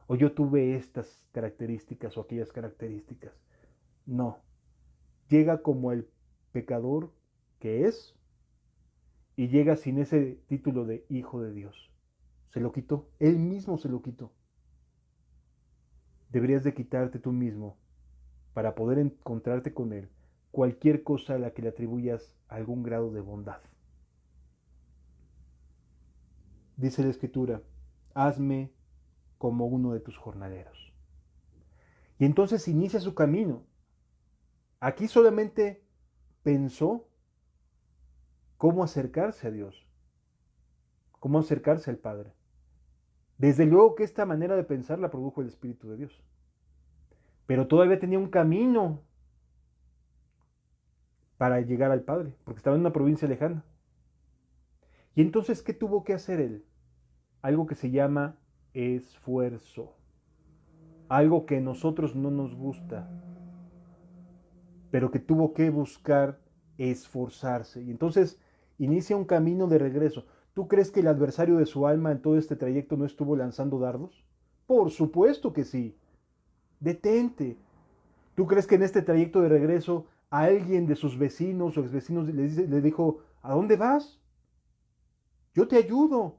o yo tuve estas características o aquellas características. No, llega como el pecador que es y llega sin ese título de hijo de Dios. Se lo quitó, él mismo se lo quitó. Deberías de quitarte tú mismo para poder encontrarte con él cualquier cosa a la que le atribuyas algún grado de bondad. Dice la Escritura, hazme como uno de tus jornaleros. Y entonces inicia su camino. Aquí solamente pensó cómo acercarse a Dios, cómo acercarse al Padre. Desde luego que esta manera de pensar la produjo el Espíritu de Dios. Pero todavía tenía un camino para llegar al Padre, porque estaba en una provincia lejana. Y entonces, ¿qué tuvo que hacer él? Algo que se llama esfuerzo. Algo que a nosotros no nos gusta, pero que tuvo que buscar esforzarse. Y entonces inicia un camino de regreso. ¿Tú crees que el adversario de su alma en todo este trayecto no estuvo lanzando dardos? Por supuesto que sí. Detente. ¿Tú crees que en este trayecto de regreso a alguien de sus vecinos o exvecinos le dijo, ¿a dónde vas? Yo te ayudo.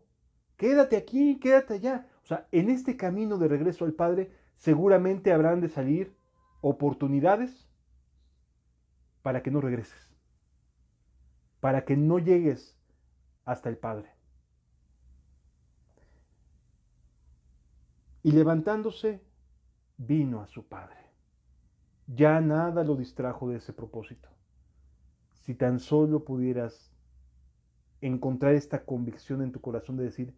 Quédate aquí, quédate allá. O sea, en este camino de regreso al Padre seguramente habrán de salir oportunidades para que no regreses, para que no llegues hasta el Padre. Y levantándose, vino a su Padre. Ya nada lo distrajo de ese propósito. Si tan solo pudieras encontrar esta convicción en tu corazón de decir,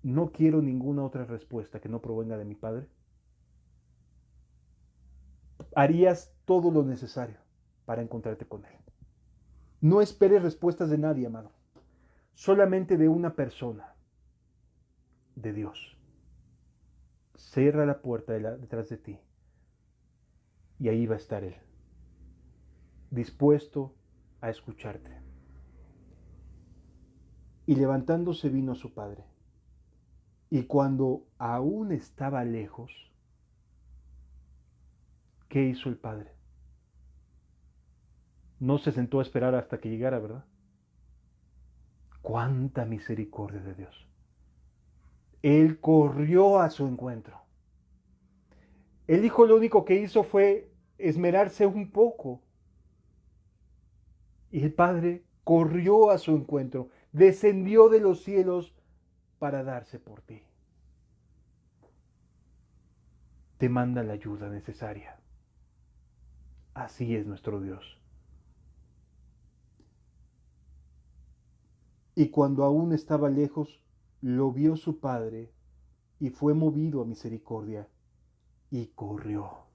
no quiero ninguna otra respuesta que no provenga de mi Padre, harías todo lo necesario para encontrarte con Él. No esperes respuestas de nadie, amado. Solamente de una persona, de Dios. Cierra la puerta detrás de ti y ahí va a estar Él, dispuesto a escucharte. Y levantándose vino a su padre. Y cuando aún estaba lejos, ¿qué hizo el padre? No se sentó a esperar hasta que llegara, ¿verdad? ¡Cuánta misericordia de Dios! Él corrió a su encuentro. El hijo lo único que hizo fue esmerarse un poco. Y el padre corrió a su encuentro, descendió de los cielos para darse por ti. Te manda la ayuda necesaria. Así es nuestro Dios. Y cuando aún estaba lejos, lo vio su padre y fue movido a misericordia y corrió.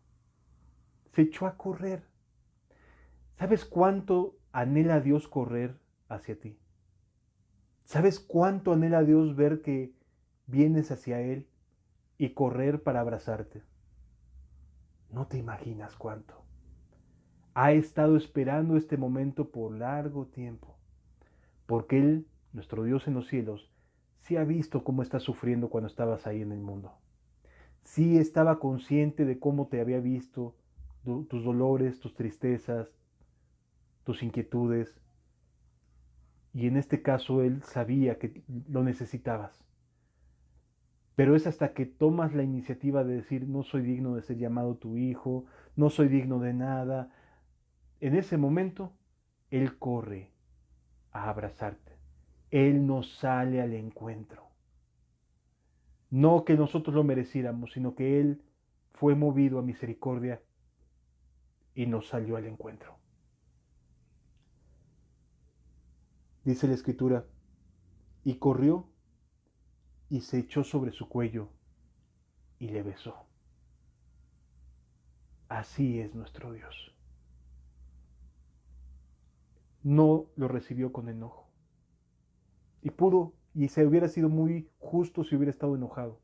Se echó a correr. ¿Sabes cuánto anhela Dios correr hacia ti? ¿Sabes cuánto anhela Dios ver que vienes hacia Él y correr para abrazarte? No te imaginas cuánto. Ha estado esperando este momento por largo tiempo, porque Él, nuestro Dios en los cielos, sí ha visto cómo estás sufriendo cuando estabas ahí en el mundo. Sí estaba consciente de cómo te había visto, tus dolores, tus tristezas, tus inquietudes. Y en este caso Él sabía que lo necesitabas. Pero es hasta que tomas la iniciativa de decir, no soy digno de ser llamado tu hijo, no soy digno de nada. En ese momento, Él corre a abrazarte. Él nos sale al encuentro. No que nosotros lo mereciéramos, sino que Él fue movido a misericordia y nos salió al encuentro. Dice la Escritura, y corrió y se echó sobre su cuello y le besó. Así es nuestro Dios. No lo recibió con enojo. Y se hubiera sido muy justo si hubiera estado enojado,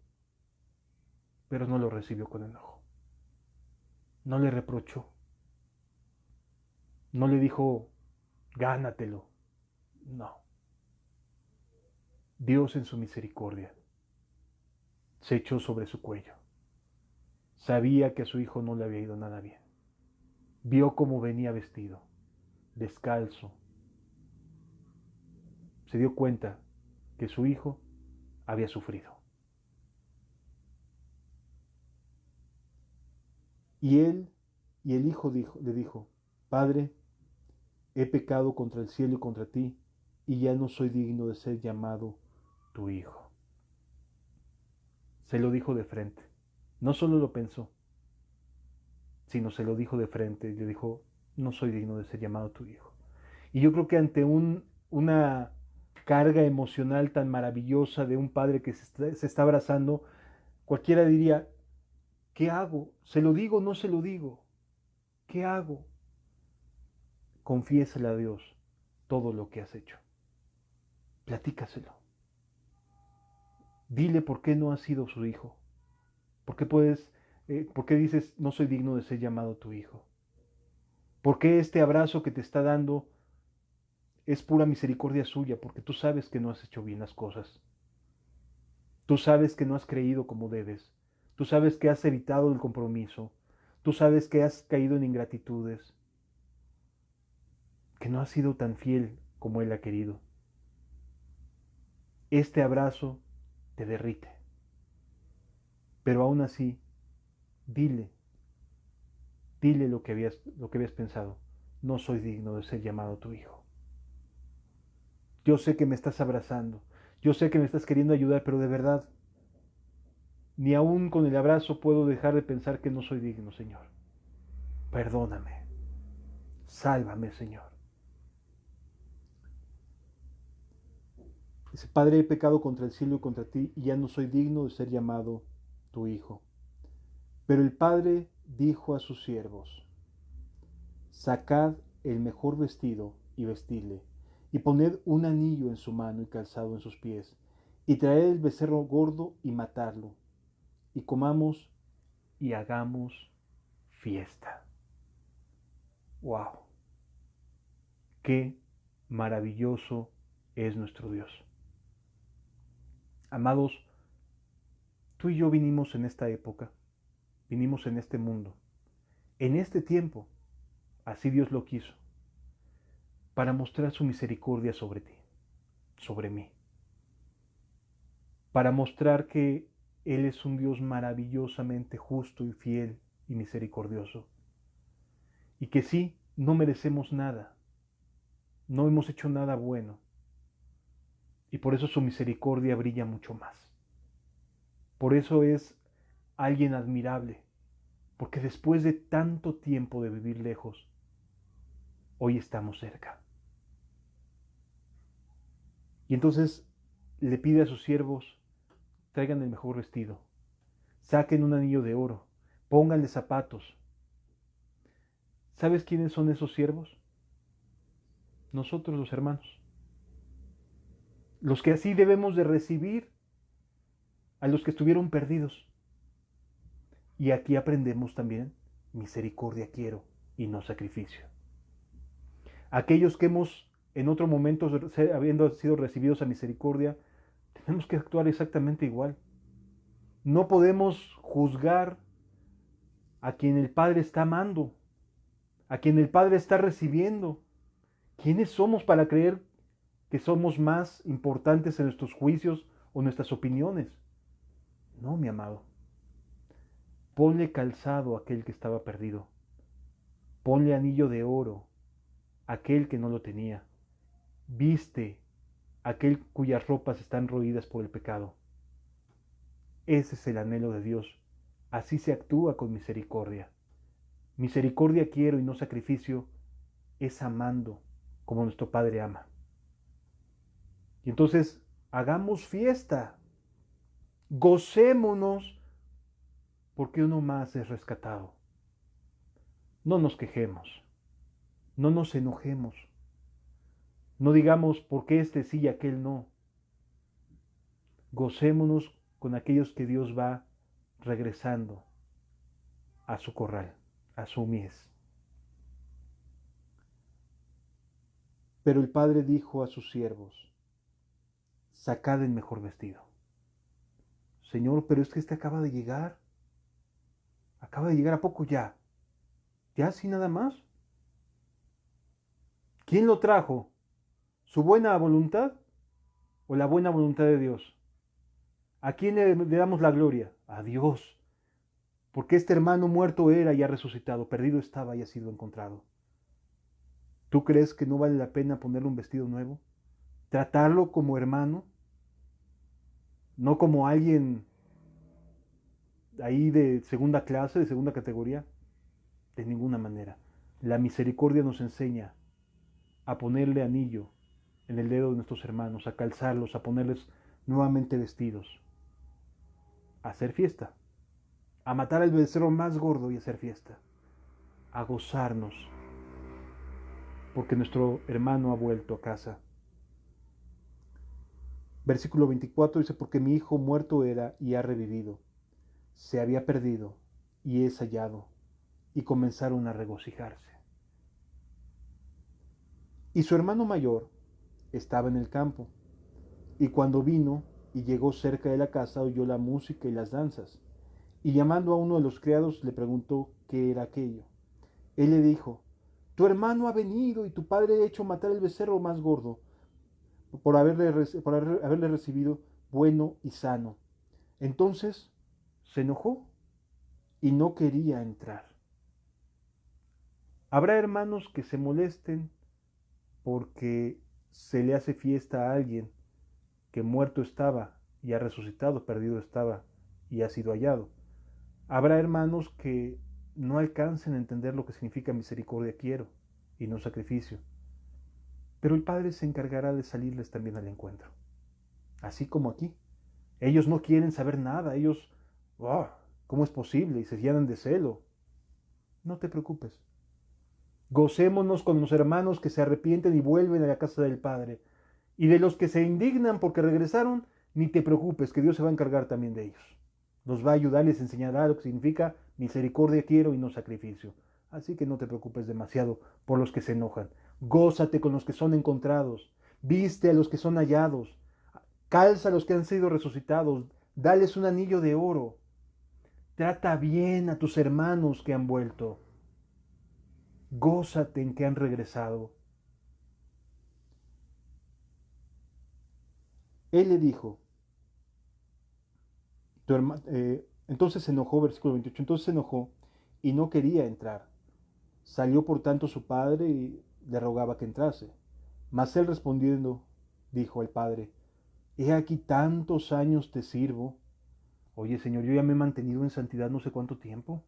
pero no lo recibió con enojo. No le reprochó, no le dijo, gánatelo. No. Dios en su misericordia se echó sobre su cuello. Sabía que a su hijo no le había ido nada bien. Vio cómo venía vestido, descalzo. Se dio cuenta que su hijo había sufrido. Y él y el hijo le dijo, Padre, he pecado contra el cielo y contra ti, y ya no soy digno de ser llamado tu hijo. Se lo dijo de frente. No solo lo pensó, sino se lo dijo de frente. Y le dijo, no soy digno de ser llamado tu hijo. Y yo creo que ante una carga emocional tan maravillosa de un padre que se está abrazando, cualquiera diría, ¿qué hago? ¿Se lo digo o no se lo digo? ¿Qué hago? Confiésale a Dios todo lo que has hecho. Platícaselo. Dile por qué no has sido su hijo. ¿Por qué dices no soy digno de ser llamado tu hijo? ¿Por qué este abrazo que te está dando es pura misericordia suya? Porque tú sabes que no has hecho bien las cosas. Tú sabes que no has creído como debes. Tú sabes que has evitado el compromiso. Tú sabes que has caído en ingratitudes. Que no has sido tan fiel como Él ha querido. Este abrazo te derrite. Pero aún así, dile, dile lo que habías pensado. No soy digno de ser llamado tu hijo. Yo sé que me estás abrazando. Yo sé que me estás queriendo ayudar, pero de verdad, ni aún con el abrazo puedo dejar de pensar que no soy digno, Señor. Perdóname. Sálvame, Señor. Dice, Padre, he pecado contra el cielo y contra ti, y ya no soy digno de ser llamado tu hijo. Pero el Padre dijo a sus siervos, sacad el mejor vestido y vestidle, y poned un anillo en su mano y calzado en sus pies, y traed el becerro gordo y matadlo, y comamos y hagamos fiesta. ¡Wow! ¡Qué maravilloso es nuestro Dios! Amados, tú y yo vinimos en esta época, vinimos en este mundo, en este tiempo, así Dios lo quiso, para mostrar su misericordia sobre ti, sobre mí, para mostrar que Él es un Dios maravillosamente justo y fiel y misericordioso. Y que sí, no merecemos nada, no hemos hecho nada bueno. Y por eso su misericordia brilla mucho más. Por eso es alguien admirable, porque después de tanto tiempo de vivir lejos, hoy estamos cerca. Y entonces le pide a sus siervos, traigan el mejor vestido, saquen un anillo de oro, pónganle zapatos. ¿Sabes quiénes son esos siervos? Nosotros los hermanos. Los que así debemos de recibir a los que estuvieron perdidos. Y aquí aprendemos también, misericordia quiero y no sacrificio. Aquellos que hemos en otro momento, habiendo sido recibidos a misericordia, tenemos que actuar exactamente igual. No podemos juzgar a quien el Padre está amando, a quien el Padre está recibiendo. ¿Quiénes somos para creer que somos más importantes en nuestros juicios o nuestras opiniones? No, mi amado. Ponle calzado a aquel que estaba perdido. Ponle anillo de oro a aquel que no lo tenía. Viste a aquel cuyas ropas están roídas por el pecado. Ese es el anhelo de Dios. Así se actúa con misericordia. Misericordia quiero y no sacrificio es amando como nuestro Padre ama. Y entonces hagamos fiesta, gocémonos porque uno más es rescatado. No nos quejemos, no nos enojemos, no digamos por qué este sí y aquel no. Gocémonos con aquellos que Dios va regresando a su corral, a su mies. Pero el padre dijo a sus siervos, sacad el mejor vestido. Señor, pero es que este acaba de llegar. Acaba de llegar a poco ya. ¿Ya así nada más? ¿Quién lo trajo? ¿Su buena voluntad o la buena voluntad de Dios? ¿A quién le damos la gloria? A Dios. Porque este hermano muerto era y ha resucitado, perdido estaba y ha sido encontrado. ¿Tú crees que no vale la pena ponerle un vestido nuevo? ¿Tratarlo como hermano? ¿No como alguien ahí de segunda clase, de segunda categoría? De ninguna manera. La misericordia nos enseña a ponerle anillo en el dedo de nuestros hermanos, a calzarlos, a ponerles nuevamente vestidos, a hacer fiesta, a matar al becerro más gordo y hacer fiesta, a gozarnos, porque nuestro hermano ha vuelto a casa. Versículo 24 dice, porque mi hijo muerto era y ha revivido, se había perdido y es hallado, y comenzaron a regocijarse. Y su hermano mayor estaba en el campo, y cuando vino y llegó cerca de la casa oyó la música y las danzas, y llamando a uno de los criados le preguntó qué era aquello. Él le dijo, tu hermano ha venido y tu padre ha hecho matar el becerro más gordo por haberle recibido bueno y sano. Entonces se enojó y no quería entrar. Habrá hermanos que se molesten porque se le hace fiesta a alguien que muerto estaba y ha resucitado, perdido estaba y ha sido hallado. Habrá hermanos que no alcancen a entender lo que significa misericordia quiero y no sacrificio. Pero el Padre se encargará de salirles también al encuentro. Así como aquí. Ellos no quieren saber nada. Ellos, oh, ¿cómo es posible? Y se llenan de celo. No te preocupes. Gocémonos con los hermanos que se arrepienten y vuelven a la casa del Padre. Y de los que se indignan porque regresaron, ni te preocupes, que Dios se va a encargar también de ellos. Nos va a ayudar y les enseñará lo que significa misericordia quiero y no sacrificio. Así que no te preocupes demasiado por los que se enojan. Gózate con los que son encontrados. Viste a los que son hallados. Calza a los que han sido resucitados. Dales un anillo de oro. Trata bien a tus hermanos que han vuelto. Gózate en que han regresado. Él le dijo, Entonces se enojó, versículo 28, entonces se enojó y no quería entrar. Salió por tanto su padre y le rogaba que entrase. Mas él respondiendo, dijo al padre, he aquí tantos años te sirvo. Oye, Señor, yo ya me he mantenido en santidad no sé cuánto tiempo.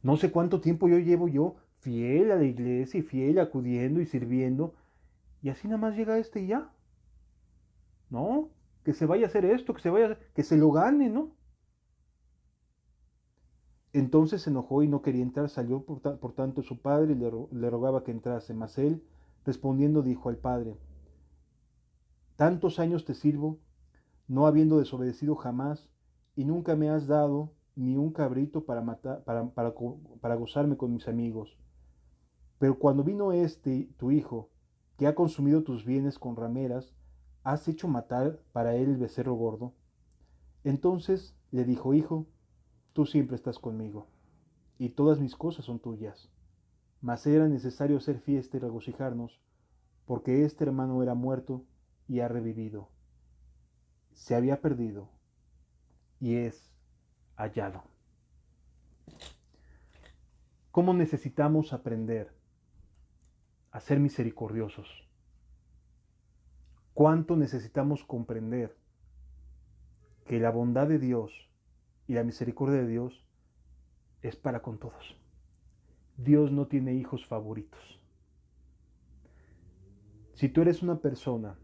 No sé cuánto tiempo yo llevo yo fiel a la iglesia y fiel acudiendo y sirviendo. Y así nada más llega este y ya. No, que se vaya a hacer esto, que se lo gane, ¿no? Entonces se enojó y no quería entrar, salió por tanto su padre y le rogaba que entrase, mas él, respondiendo, dijo al padre, tantos años te sirvo, no habiendo desobedecido jamás, y nunca me has dado ni un cabrito para matar, para gozarme con mis amigos. Pero cuando vino este, tu hijo, que ha consumido tus bienes con rameras, has hecho matar para él el becerro gordo. Entonces le dijo, hijo, tú siempre estás conmigo, y todas mis cosas son tuyas. Mas era necesario hacer fiesta y regocijarnos, porque este hermano era muerto y ha revivido. Se había perdido y es hallado. ¿Cómo necesitamos aprender a ser misericordiosos? ¿Cuánto necesitamos comprender que la bondad de Dios y la misericordia de Dios es para con todos? Dios no tiene hijos favoritos. Si tú eres una persona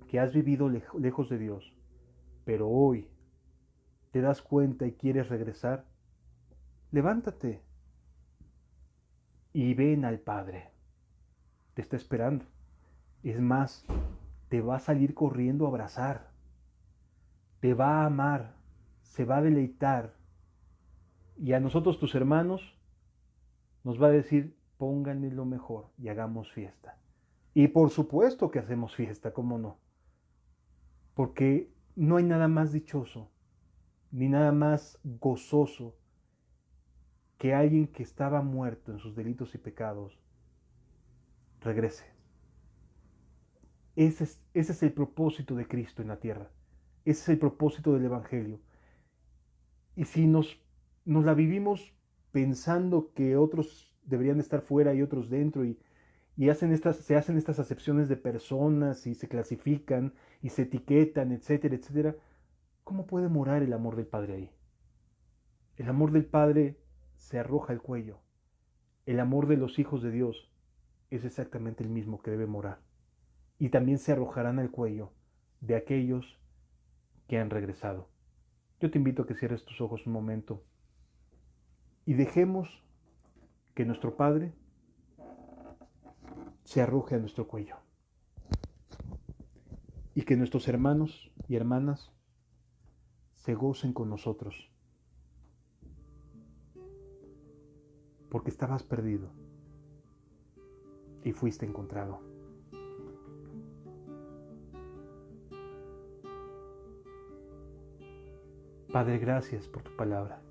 que has vivido lejos de Dios, pero hoy te das cuenta y quieres regresar, levántate y ven al Padre. Te está esperando. Es más, te va a salir corriendo a abrazar. Te va a amar. Se va a deleitar. Y a nosotros, tus hermanos, nos va a decir, pónganme lo mejor y hagamos fiesta. Y por supuesto que hacemos fiesta, ¿cómo no? Porque no hay nada más dichoso, ni nada más gozoso que alguien que estaba muerto en sus delitos y pecados regrese. Ese es el propósito de Cristo en la tierra. Ese es el propósito del Evangelio. Y si nos la vivimos pensando que otros deberían estar fuera y otros dentro y se hacen estas acepciones de personas y se clasifican y se etiquetan, etcétera, etcétera, ¿cómo puede morar el amor del Padre ahí? El amor del Padre se arroja al cuello. El amor de los hijos de Dios es exactamente el mismo que debe morar. Y también se arrojarán al cuello de aquellos que han regresado. Yo te invito a que cierres tus ojos un momento y dejemos que nuestro Padre se arroje a nuestro cuello y que nuestros hermanos y hermanas se gocen con nosotros, porque estabas perdido y fuiste encontrado. Padre, gracias por tu palabra.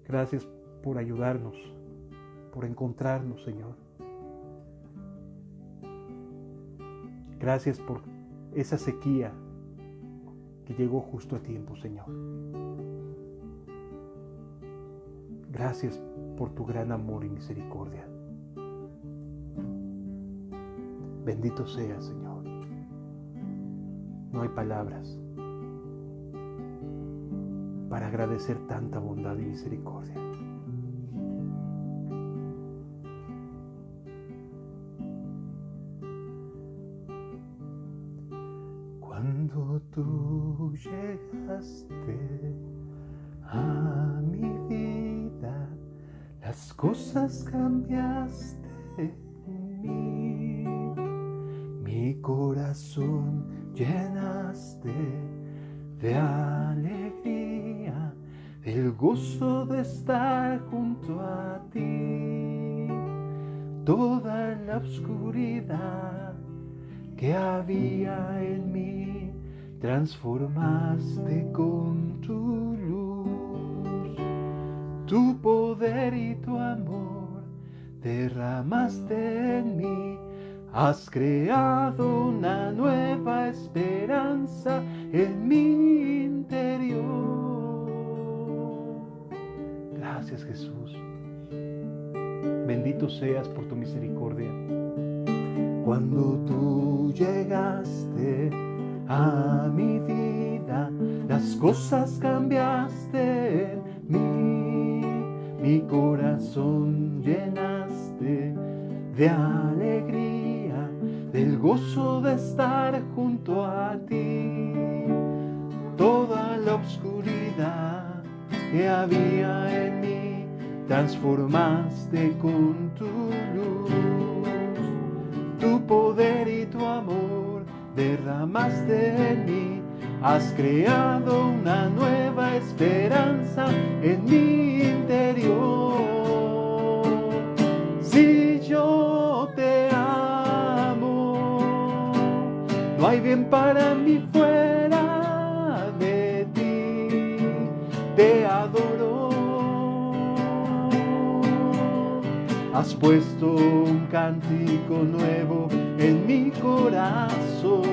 Gracias por ayudarnos, por encontrarnos, Señor. Gracias por esa sequía que llegó justo a tiempo, Señor. Gracias por tu gran amor y misericordia. Bendito seas, Señor. No hay palabras para agradecer tanta bondad y misericordia. Cuando tú llegaste a mi vida, las cosas cambiaste en mí. Mi corazón llenaste de alegría, del gozo de estar junto a ti. Toda la oscuridad que había en mí transformaste con tu luz. Tu poder y tu amor derramaste en mí. Has creado una nueva esperanza en bendito seas por tu misericordia. Cuando tú llegaste a mi vida, las cosas cambiaste en mi corazón llenaste de alegría, del gozo de estar junto a ti. Toda la oscuridad que había en mí, transformaste con tu luz. Tu poder y tu amor derramaste en mí, has creado una nueva esperanza en mi interior. Si yo te amo, no hay bien para mí fuera de ti, te adoro. Has puesto un cántico nuevo en mi corazón.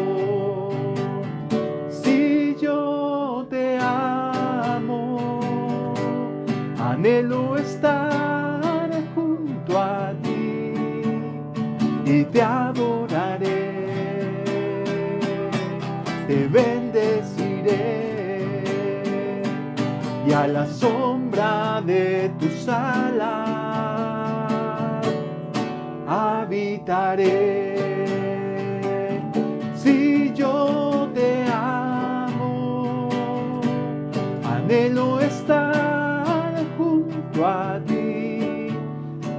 Si yo te amo, anhelo estar junto a ti y te adoraré, te bendeciré y a la sombra de tus alas habitaré. Si yo te amo, anhelo estar junto a ti,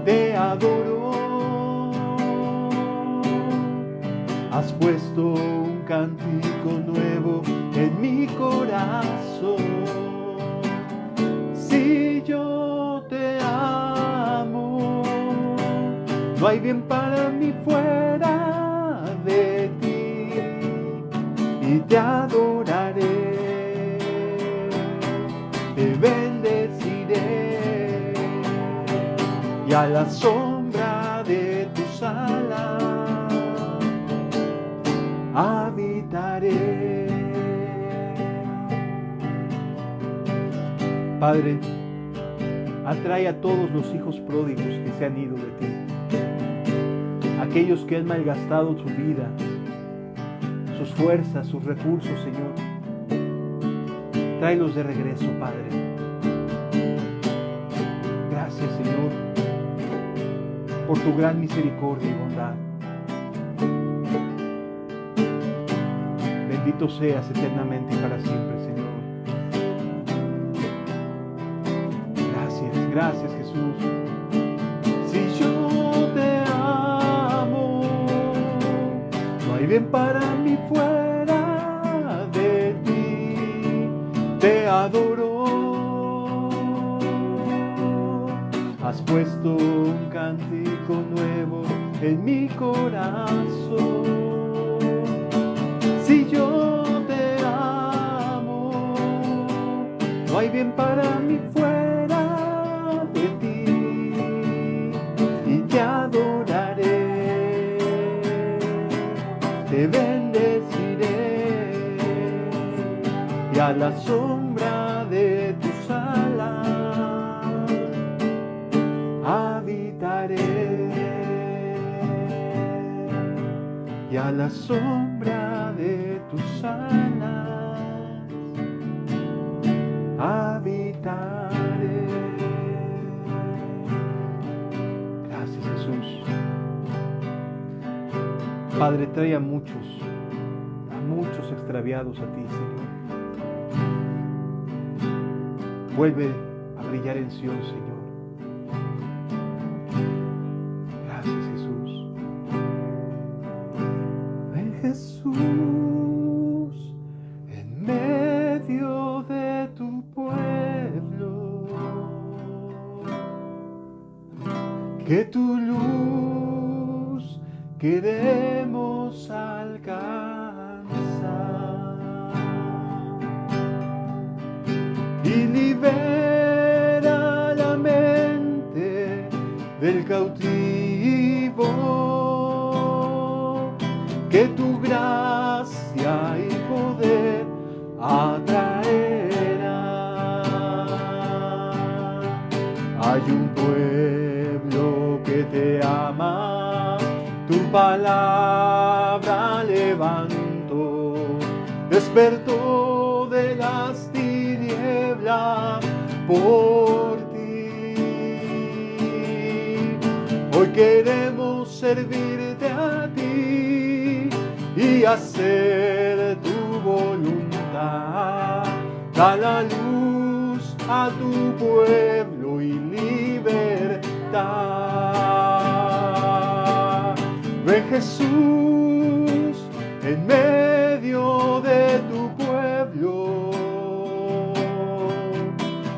te adoro. Has puesto un cántico nuevo en mi corazón. Si yo te amo, no hay bien para mí fuera de ti y te adoraré, te bendeciré y a la sombra de tus alas habitaré. Padre, atrae a todos los hijos pródigos que se han ido de ti, aquellos que han malgastado su vida, sus fuerzas, sus recursos, Señor. Tráelos de regreso, Padre. Gracias, Señor, por tu gran misericordia y bondad. Bendito seas eternamente y para siempre, Señor. Gracias, Jesús. Si yo te amo, no hay bien para mí fuera de ti, te adoro. Has puesto un cántico nuevo en mi corazón. Si yo te amo, no hay bien para mí fuera de ti y te adoraré, te bendeciré y a la sombra de tus alas habitaré, y a la sombra de tus alas habitaré. Gracias, Jesús. Padre, trae a muchos extraviados a ti, Señor. Vuelve a brillar en Sion, Señor. Gracias, Jesús. Ven, Jesús, en medio de tu pueblo, que tu luz queremos alcanzar y libera la mente del cautivo, que tu gracia y poder atraerá. Hay un pueblo que te ama, tu palabra levanto, despertó de las tinieblas por ti. Hoy queremos servirte a ti y hacer tu voluntad. Da la luz a tu pueblo y libertad. Ven Jesús en medio de tu pueblo,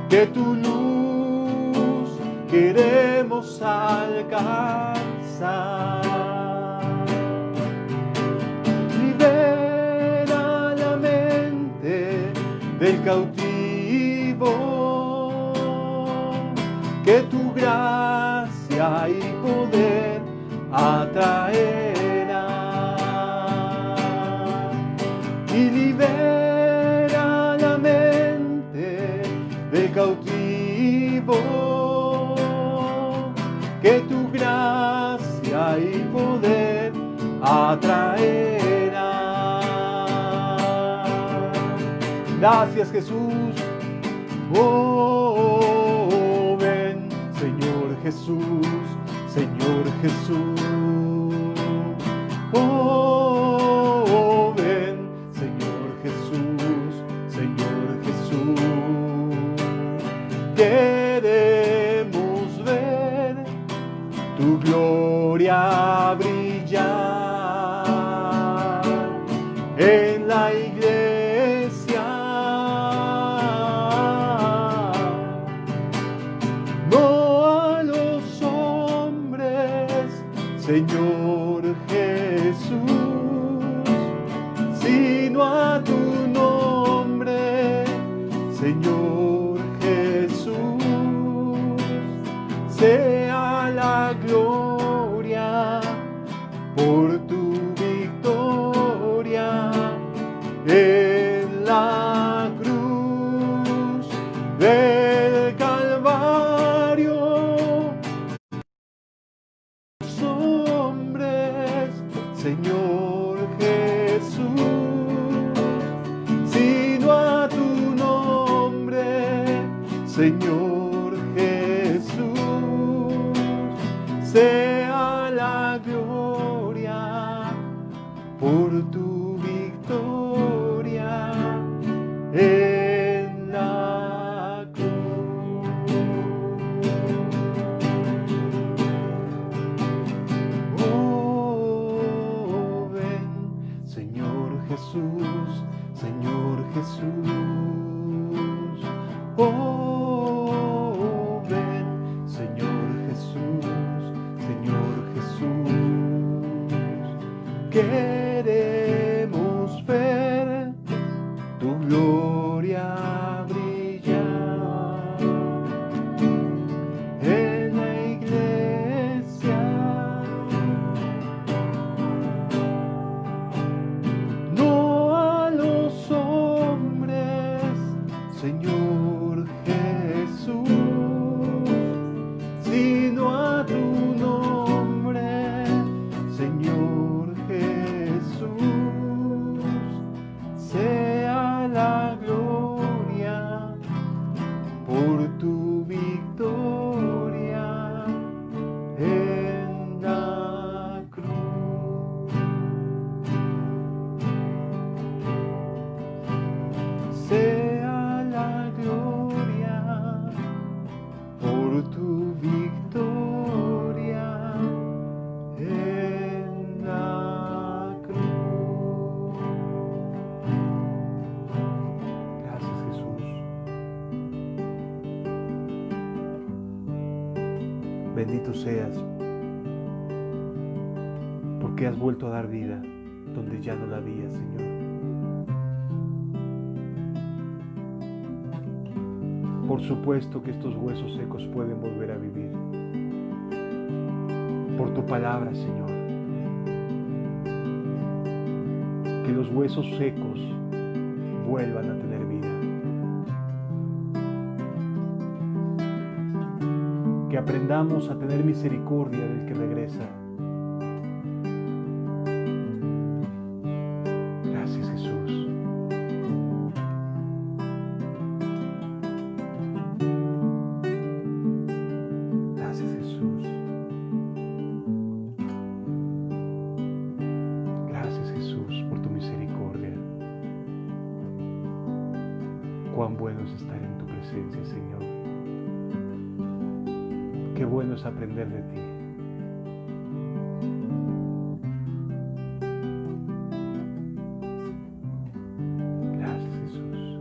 que tu luz queremos alcanzar. Libera la mente del cautivo, que tu gracia y poder atraerá. Y libera la mente del cautivo, que tu gracia y poder atraerá. Gracias, Jesús. Oh, ven, Señor Jesús, Señor Jesús. Oh, ven, Señor Jesús, Señor Jesús. Queremos ver tu gloria brillar en la iglesia. No a los hombres, Señor Jesús, sino a tu nombre, Señor Jesús. Sea la gloria por tu victoria en la cruz del Calvario. Los hombres, Señor Jesús, sino a tu nombre, Señor Jesús. Sea la gloria por tu victoria en la cruz. Oh, ven, Señor Jesús, Señor Jesús. Oh, ven, Señor Jesús, Señor Jesús. Queremos ver tu gloria brillar en la iglesia. No a los hombres, Señor Jesús, sino a tu nombre, Señor Jesús. Sea la gloria por tu victoria en la cruz. Sea la gloria por tu victoria en la cruz. Gracias, Jesús. Bendito seas, porque has vuelto a dar vida donde ya no la había, Señor. Por supuesto que estos huesos secos pueden volver a vivir. Por tu palabra, Señor. Que los huesos secos vuelvan a tener vida. que aprendamos a tener misericordia del que regresa. Gracias, Jesús. Gracias, Jesús. Gracias, Jesús, por tu misericordia. Cuán bueno es estar en tu presencia, Señor. Qué bueno es aprender de ti. Gracias, Jesús.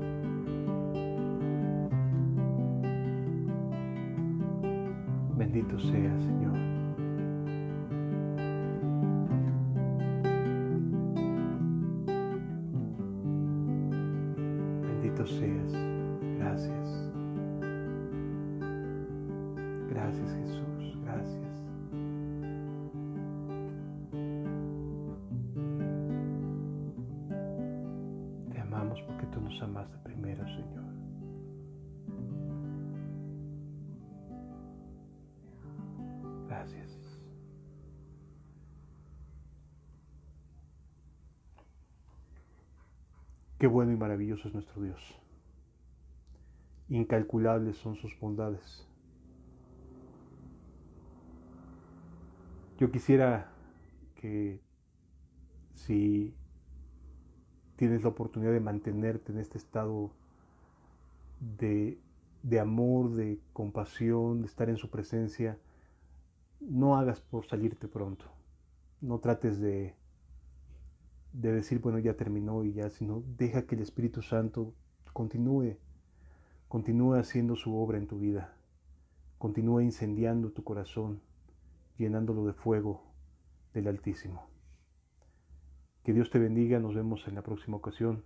Bendito seas, Señor. Bendito seas. Gracias. Gracias, Jesús. Gracias. Te amamos porque tú nos amaste primero, Señor. Gracias. Qué bueno y maravilloso es nuestro Dios. Incalculables son sus bondades. Yo quisiera que si tienes la oportunidad de mantenerte en este estado de amor, de compasión, de estar en su presencia, no hagas por salirte pronto. No trates de decir, bueno, ya terminó y ya, sino deja que el Espíritu Santo continúe haciendo su obra en tu vida, continúe incendiando tu corazón, llenándolo de fuego del Altísimo. Que Dios te bendiga, nos vemos en la próxima ocasión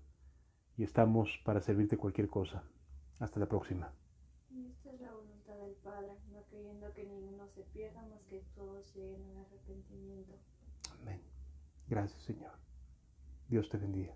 y estamos para servirte cualquier cosa. Hasta la próxima. Y esta es la voluntad del Padre, no queriendo que ninguno se pierda, más que todos lleguen al arrepentimiento. Amén. Gracias, Señor. Dios te bendiga.